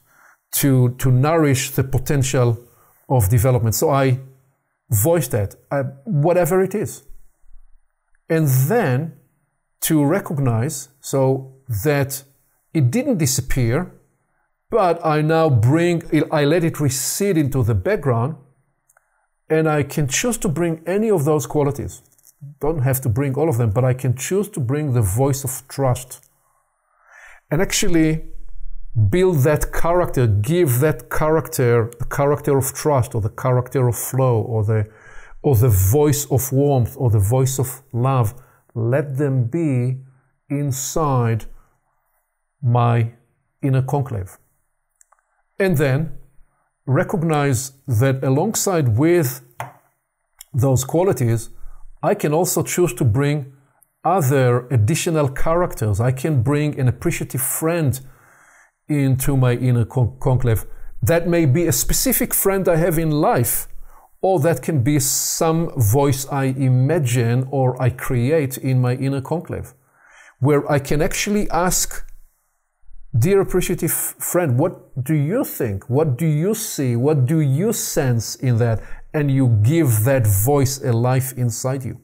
to nourish the potential of development. So I voice that, whatever it is. And then to recognize so that it didn't disappear, but I now I let it recede into the background, and I can choose to bring any of those qualities. Don't have to bring all of them, but I can choose to bring the voice of trust and actually build that character, give that character the character of trust, or the character of flow, or the voice of warmth, or the voice of love. Let them be inside my inner conclave. And then recognize that alongside with those qualities, I can also choose to bring other additional characters. I can bring an appreciative friend into my inner conclave. That may be a specific friend I have in life, or that can be some voice I imagine or I create in my inner conclave, where I can actually ask, dear appreciative friend, what do you think? What do you see? What do you sense in that? And you give that voice a life inside you.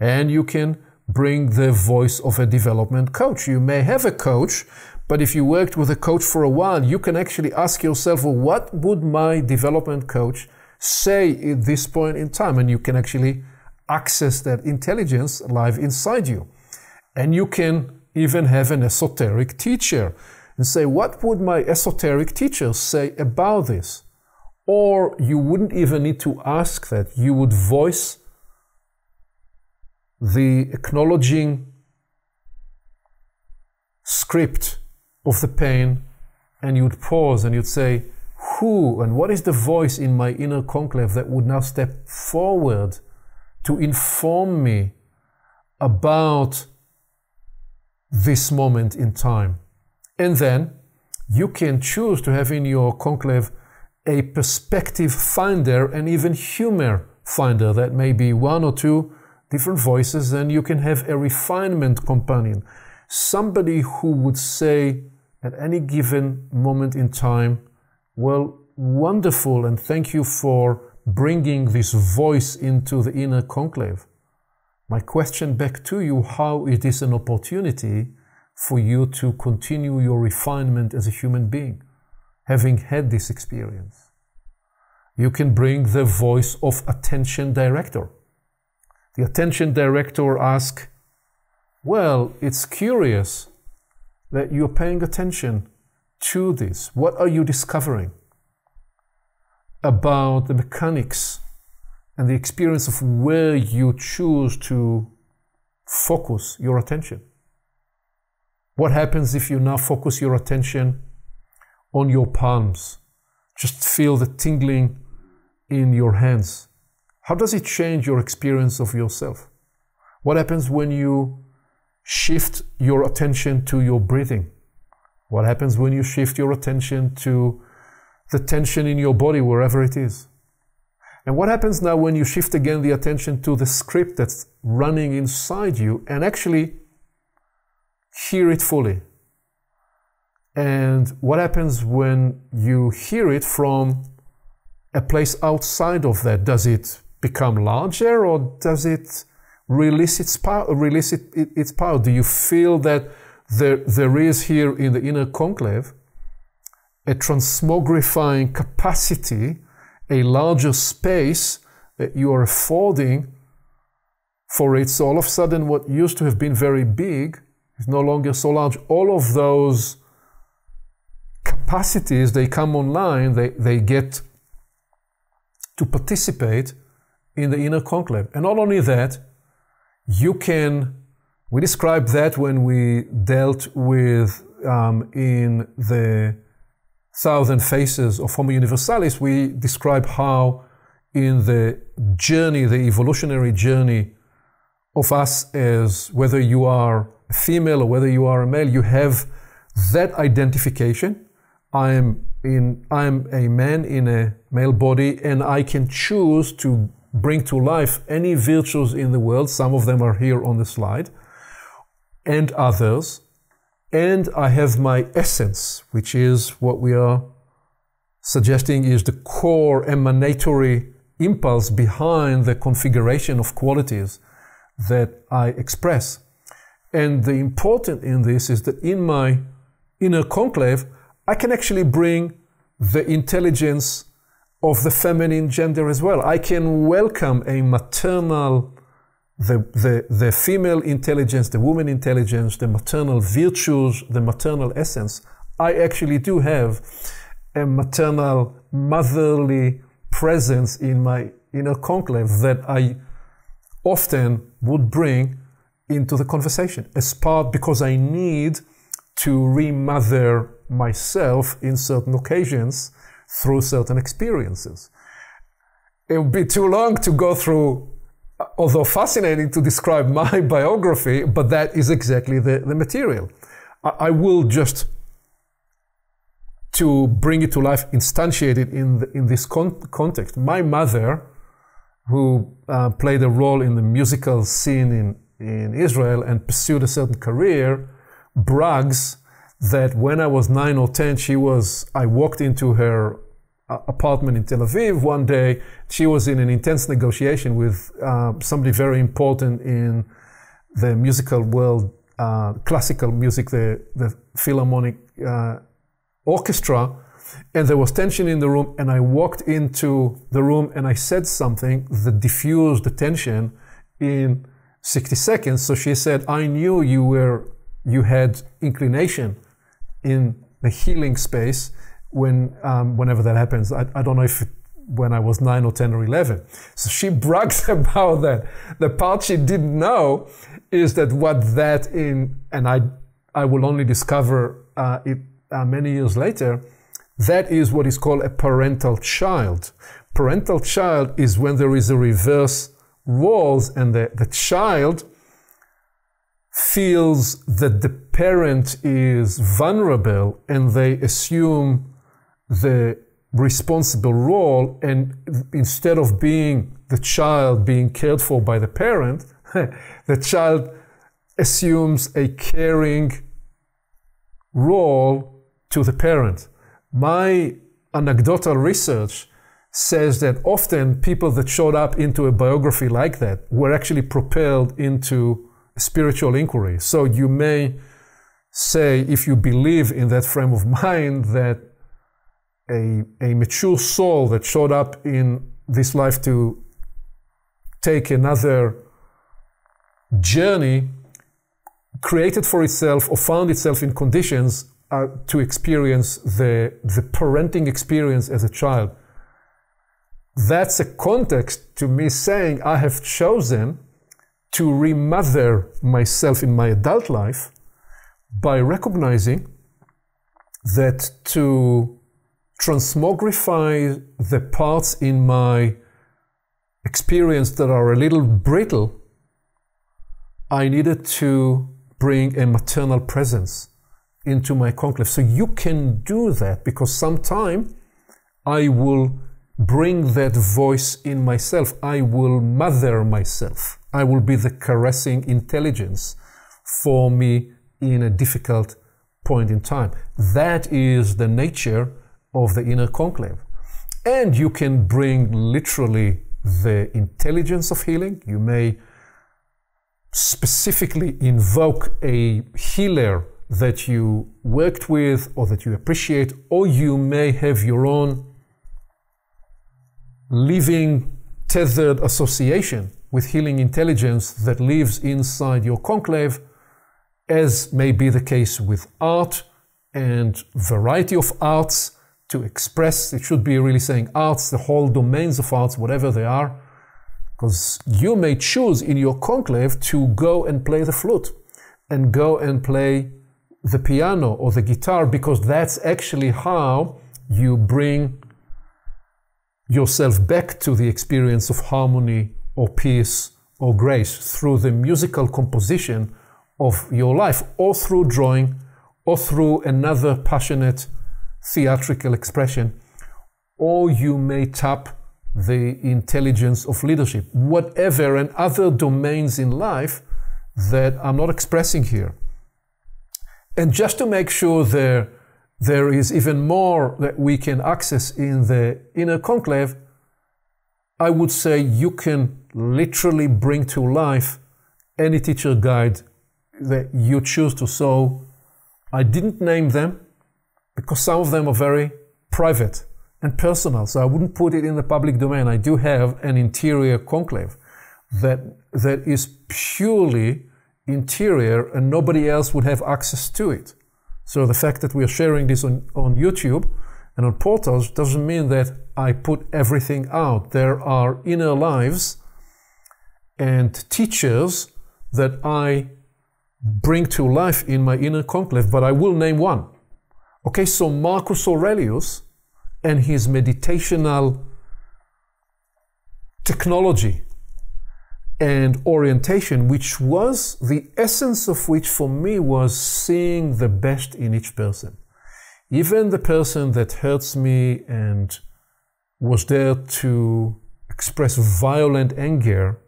And you can bring the voice of a development coach. You may have a coach, but if you worked with a coach for a while, you can actually ask yourself, well, what would my development coach say at this point in time? And you can actually access that intelligence live inside you. And you can even have an esoteric teacher and say, what would my esoteric teacher say about this? Or you wouldn't even need to ask that. You would voice the acknowledging script of the pain, and you'd pause and you'd say, who and what is the voice in my inner conclave that would now step forward to inform me about this moment in time? And then you can choose to have in your conclave a perspective finder and even humor finder. That may be one or two different voices, and you can have a refinement companion. Somebody who would say at any given moment in time, well, wonderful, and thank you for bringing this voice into the inner conclave. My question back to you, how is this an opportunity for you to continue your refinement as a human being, having had this experience? You can bring the voice of attention director. The attention director asks, well, it's curious that you're paying attention to this. What are you discovering about the mechanics and the experience of where you choose to focus your attention? What happens if you now focus your attention on your palms? Just feel the tingling in your hands. How does it change your experience of yourself? What happens when you shift your attention to your breathing? What happens when you shift your attention to the tension in your body, wherever it is? And what happens now when you shift again the attention to the script that's running inside you and actually hear it fully? And what happens when you hear it from a place outside of that? Does it become larger, or does it release its power? Do you feel that there is here in the inner conclave a transmogrifying capacity, a larger space that you are affording for it? So all of a sudden what used to have been very big is no longer so large. All of those capacities, they come online, they get to participate in the inner conclave. And not only that, we described that when we dealt with, in the 1,000 Faces of Homo Universalis, we describe how in the journey, the evolutionary journey of us, as whether you are a female or whether you are a male, you have that identification. I am a man in a male body, and I can choose to bring to life any virtues in the world. Some of them are here on the slide, and others. And I have my essence, which is what we are suggesting is the core emanatory impulse behind the configuration of qualities that I express. And the important in this is that in my inner conclave, I can actually bring the intelligence of the feminine gender as well. I can welcome a maternal, the female intelligence, the woman intelligence, the maternal virtues, the maternal essence. I actually do have a maternal, motherly presence in my inner conclave that I often would bring into the conversation as part, because I need to remother myself in certain occasions through certain experiences. It would be too long to go through, although fascinating to describe my biography, but that is exactly the material. I will just, to bring it to life, instantiate it in this context. My mother, who played a role in the musical scene in Israel and pursued a certain career, brags that when I was 9 or 10, I walked into her apartment in Tel Aviv one day. She was in an intense negotiation with somebody very important in the musical world, classical music, the Philharmonic Orchestra, and there was tension in the room, and I walked into the room and I said something that diffused the tension in 60 seconds. So she said, I knew you had inclination in the healing space whenever that happens. I don't know if when I was 9 or 10 or 11. So she brags about that. The part she didn't know is that and I will only discover it many years later, that is what is called a parental child. Parental child is when there is a reverse roles and the child feels that the parent is vulnerable and they assume the responsible role, and instead of being the child being cared for by the parent, The child assumes a caring role to the parent. My anecdotal research says that often people that showed up into a biography like that were actually propelled into spiritual inquiry. So you may say, if you believe in that frame of mind, that a mature soul that showed up in this life to take another journey created for itself or found itself in conditions to experience the parenting experience as a child. That's a context to me saying I have chosen to remother myself in my adult life by recognizing that to transmogrify the parts in my experience that are a little brittle, I needed to bring a maternal presence into my conclave. So you can do that, because sometime I will bring that voice in myself. I will mother myself. I will be the caressing intelligence for me in a difficult point in time. That is the nature of the inner conclave. And you can bring literally the intelligence of healing. You may specifically invoke a healer that you worked with or that you appreciate, or you may have your own living tethered association with healing intelligence that lives inside your conclave, as may be the case with art and variety of arts to express. It should be really saying arts, the whole domains of arts, whatever they are, because you may choose in your conclave to go and play the flute and go and play the piano or the guitar, because that's actually how you bring yourself back to the experience of harmony or peace or grace through the musical composition of your life, or through drawing, or through another passionate theatrical expression, or you may tap the intelligence of leadership, whatever, and other domains in life that I'm not expressing here. And just to make sure there is even more that we can access in the inner conclave, I would say you can literally bring to life any teacher guide that you choose to. So I didn't name them because some of them are very private and personal, so I wouldn't put it in the public domain. I do have an interior conclave that is purely interior, and nobody else would have access to it. So the fact that we are sharing this on YouTube and on portals doesn't mean that I put everything out. There are inner lives and teachers that I bring to life in my inner conclave, but I will name one. Okay, so Marcus Aurelius and his meditational technology and orientation, which was the essence of which for me was seeing the best in each person. Even the person that hurts me and was there to express violent anger,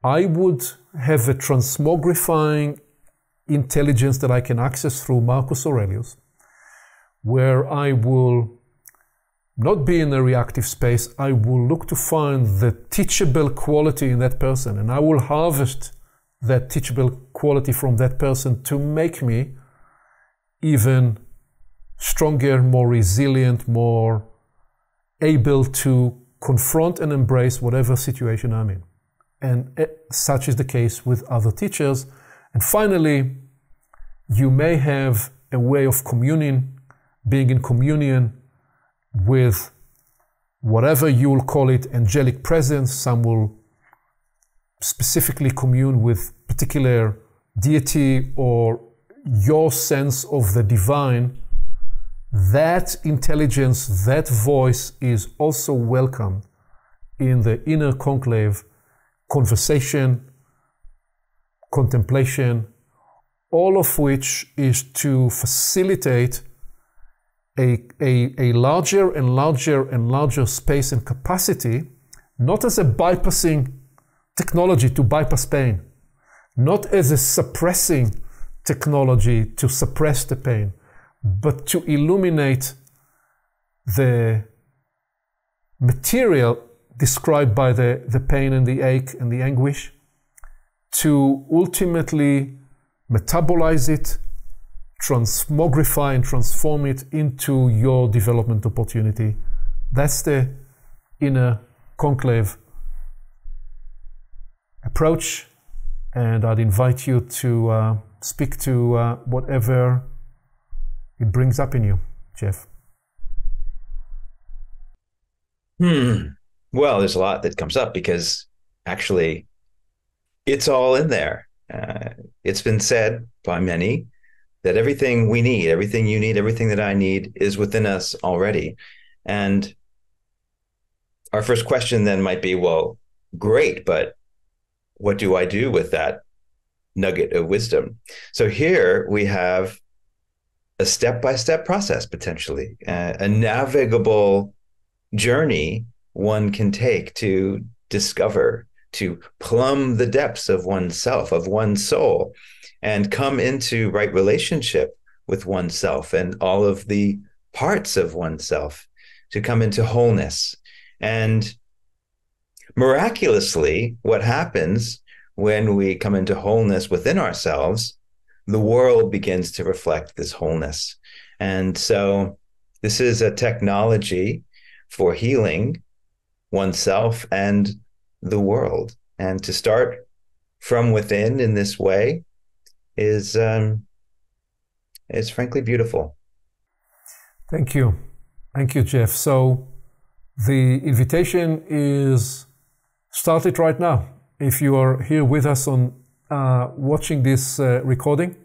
I would have a transmogrifying intelligence that I can access through Marcus Aurelius, where I will not be in a reactive space. I will look to find the teachable quality in that person, and I will harvest that teachable quality from that person to make me even stronger, more resilient, more able to confront and embrace whatever situation I'm in. And such is the case with other teachers. And finally, you may have a way of communing, being in communion with whatever you will call it, angelic presence. Some will specifically commune with particular deity or your sense of the divine. That intelligence, that voice is also welcome in the inner conclave conversation, contemplation, all of which is to facilitate a larger and larger and larger space and capacity, not as a bypassing technology to bypass pain, not as a suppressing technology to suppress the pain, but to illuminate the material described by the pain and the ache and the anguish, to ultimately metabolize it, transmogrify and transform it into your development opportunity. That's the inner conclave approach, and I'd invite you to speak to whatever it brings up in you, Jeff. Well, there's a lot that comes up because actually it's all in there. It's been said by many that everything we need, everything you need, everything that I need is within us already. And our first question then might be, well, great, but what do I do with that nugget of wisdom? So here we have a step-by-step process, potentially, a navigable journey one can take to discover, to plumb the depths of oneself, of one's soul, and come into right relationship with oneself and all of the parts of oneself, to come into wholeness. And miraculously, what happens when we come into wholeness within ourselves, the world begins to reflect this wholeness. And so this is a technology for healing oneself and the world. And to start from within in this way is frankly beautiful. Thank you. Thank you, Jeff. So the invitation is started right now. If you are here with us on watching this recording,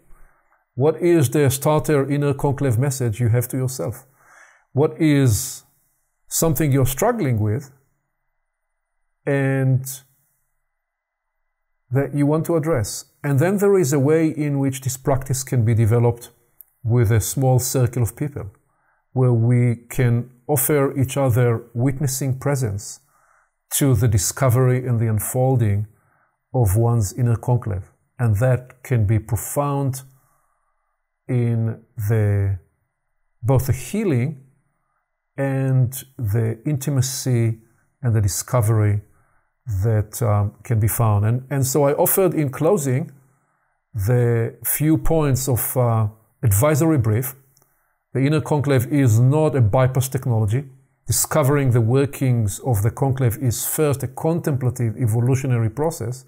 what is the starter inner conclave message you have to yourself? What is something you're struggling with and that you want to address? And then there is a way in which this practice can be developed with a small circle of people, where we can offer each other witnessing presence to the discovery and the unfolding of one's inner conclave. And that can be profound in both the healing and the intimacy and the discovery that can be found. And so I offered in closing the few points of advisory brief. The inner conclave is not a bypass technology. Discovering the workings of the conclave is first a contemplative evolutionary process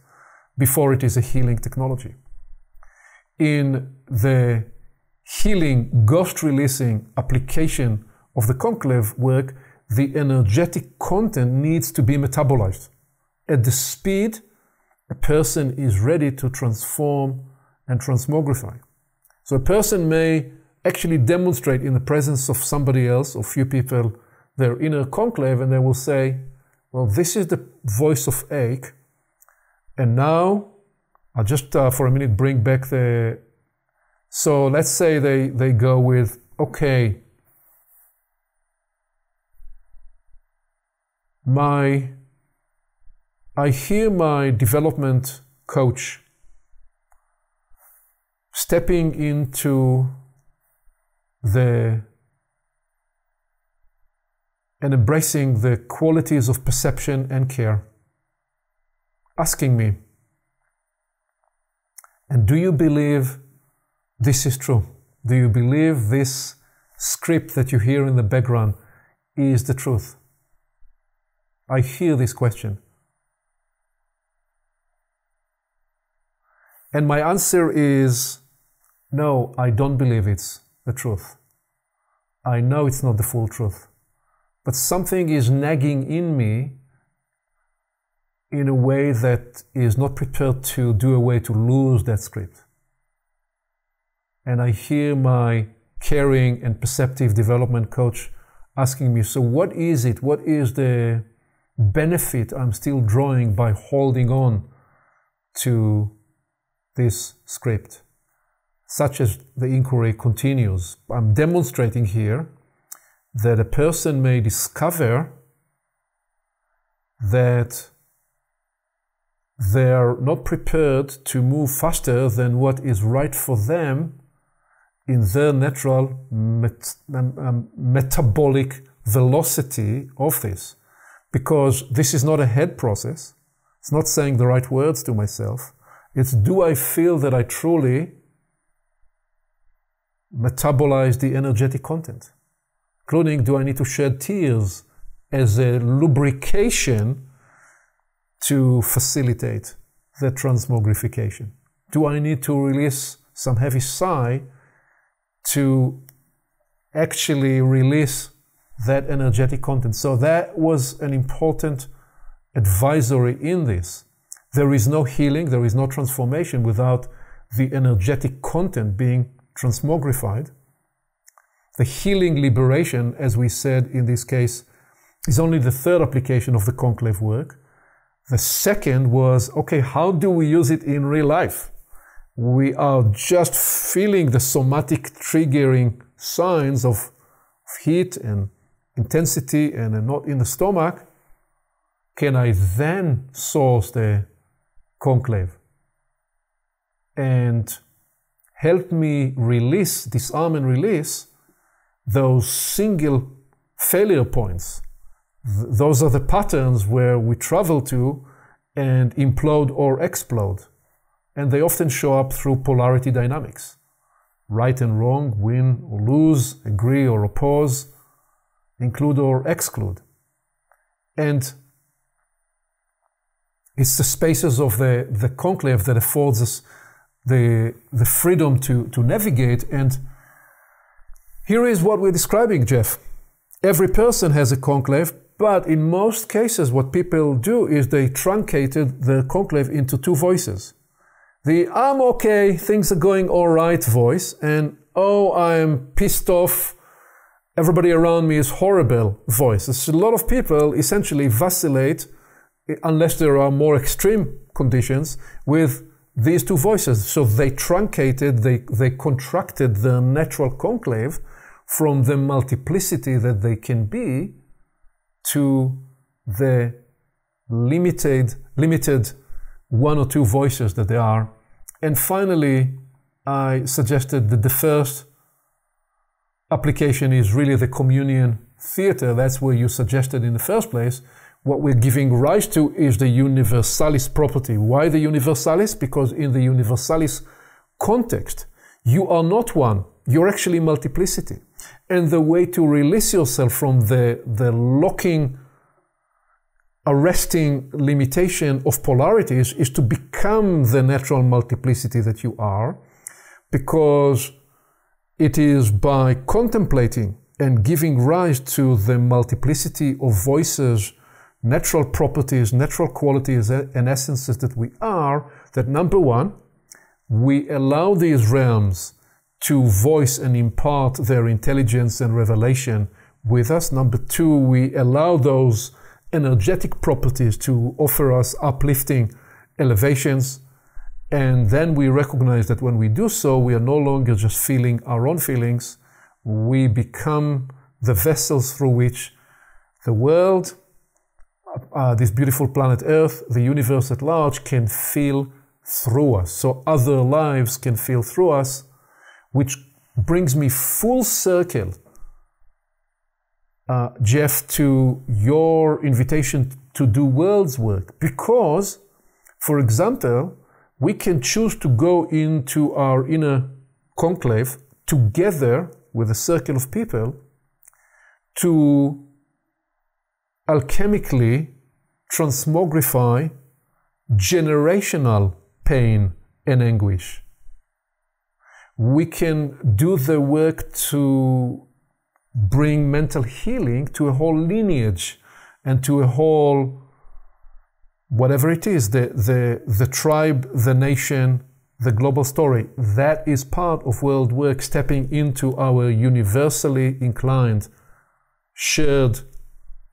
before it is a healing technology. In the healing, ghost-releasing application of the conclave work, the energetic content needs to be metabolized at the speed a person is ready to transform and transmogrify. So a person may actually demonstrate in the presence of somebody else or few people their inner conclave, and they will say, well, this is the voice of ache, and now I'll just for a minute bring back the... So let's say they go with, okay, I hear my development coach stepping into and embracing the qualities of perception and care, asking me, and do you believe this is true? Do you believe this script that you hear in the background is the truth? I hear this question. And my answer is, no, I don't believe it's the truth. I know it's not the full truth. But something is nagging in me in a way that is not prepared to do away to lose that script. And I hear my caring and perceptive development coach asking me, so what is it? What is the benefit I'm still drawing by holding on to this script? Such as the inquiry continues. I'm demonstrating here that a person may discover that they're not prepared to move faster than what is right for them in their natural metabolic velocity of this. Because this is not a head process. It's not saying the right words to myself. It's, do I feel that I truly metabolize the energetic content? Including, do I need to shed tears as a lubrication to facilitate the transmogrification? Do I need to release some heavy sigh to actually release that energetic content? So that was an important advisory in this. There is no healing, there is no transformation without the energetic content being transmogrified. The healing liberation, as we said in this case, is only the third application of the conclave work. The second was, okay, how do we use it in real life? We are just feeling the somatic triggering signs of heat and intensity and a knot in the stomach. Can I then source the conclave and help me release, disarm and release those single failure points? Those are the patterns where we travel to and implode or explode. And they often show up through polarity dynamics. Right and wrong, win or lose, agree or oppose, include or exclude. And it's the spaces of the conclave that affords us the freedom to navigate. And here is what we're describing, Jeff. Every person has a conclave, but in most cases what people do is they truncated the conclave into two voices. The I'm okay, things are going all right voice, and oh, I'm pissed off, everybody around me is horrible voice. There's a lot of people essentially vacillate, unless there are more extreme conditions, with these two voices. So they truncated, they contracted the natural conclave from the multiplicity that they can be to the limited one or two voices that they are. And finally, I suggested that the first application is really the communion theater. That's where you suggested in the first place. What we're giving rise to is the universalis property. Why the universalis? Because in the universalis context, you are not one. You're actually multiplicity. And the way to release yourself from the locking, arresting limitation of polarities is to become the natural multiplicity that you are, because it is by contemplating and giving rise to the multiplicity of voices, natural properties, natural qualities and essences that we are, that number one, we allow these realms to voice and impart their intelligence and revelation with us. Number two, we allow those energetic properties to offer us uplifting elevations. And then we recognize that when we do so, we are no longer just feeling our own feelings. We become the vessels through which the world, this beautiful planet Earth, the universe at large, can feel through us. So other lives can feel through us, which brings me full circle, Jeff, to your invitation to do world's work. Because, for example, we can choose to go into our inner conclave together with a circle of people to alchemically transmogrify generational pain and anguish. We can do the work to bring mental healing to a whole lineage and to a whole, whatever it is, the tribe, the nation, the global story. That is part of world work, stepping into our universally inclined, shared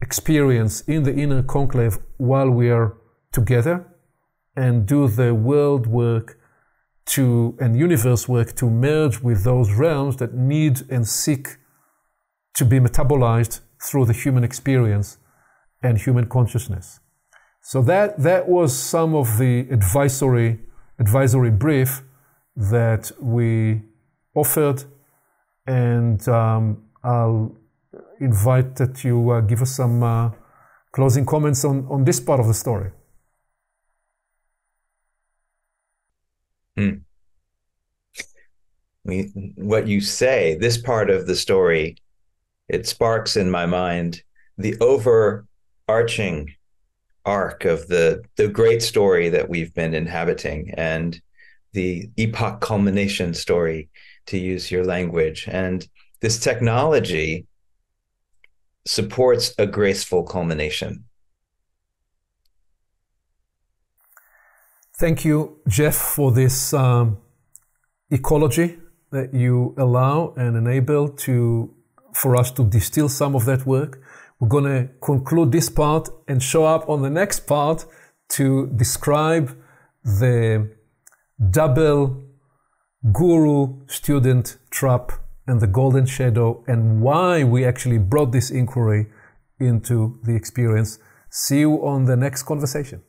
experience in the inner conclave while we are together, and do the world work and universe work to merge with those realms that need and seek to be metabolized through the human experience and human consciousness. So that was some of the advisory brief that we offered, and I'll invite that you give us some closing comments on this part of the story. What you say, this part of the story, it sparks in my mind the overarching arc of the great story that we've been inhabiting, and the epoch culmination story, to use your language. And this technology supports a graceful culmination. Thank you, Jeff, for this ecology that you allow and enable for us to distill some of that work. We're going to conclude this part and show up on the next part to describe the double guru-student trap and the golden shadow, and why we actually brought this inquiry into the experience. See you on the next conversation.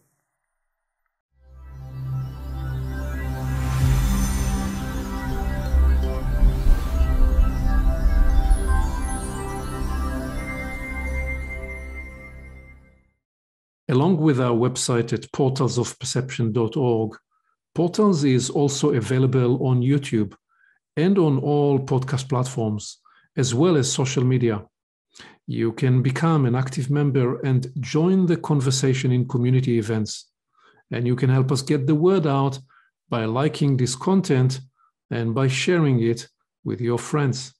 Along with our website at portalsofperception.org, Portals is also available on YouTube and on all podcast platforms, as well as social media. You can become an active member and join the conversation in community events. And you can help us get the word out by liking this content and by sharing it with your friends.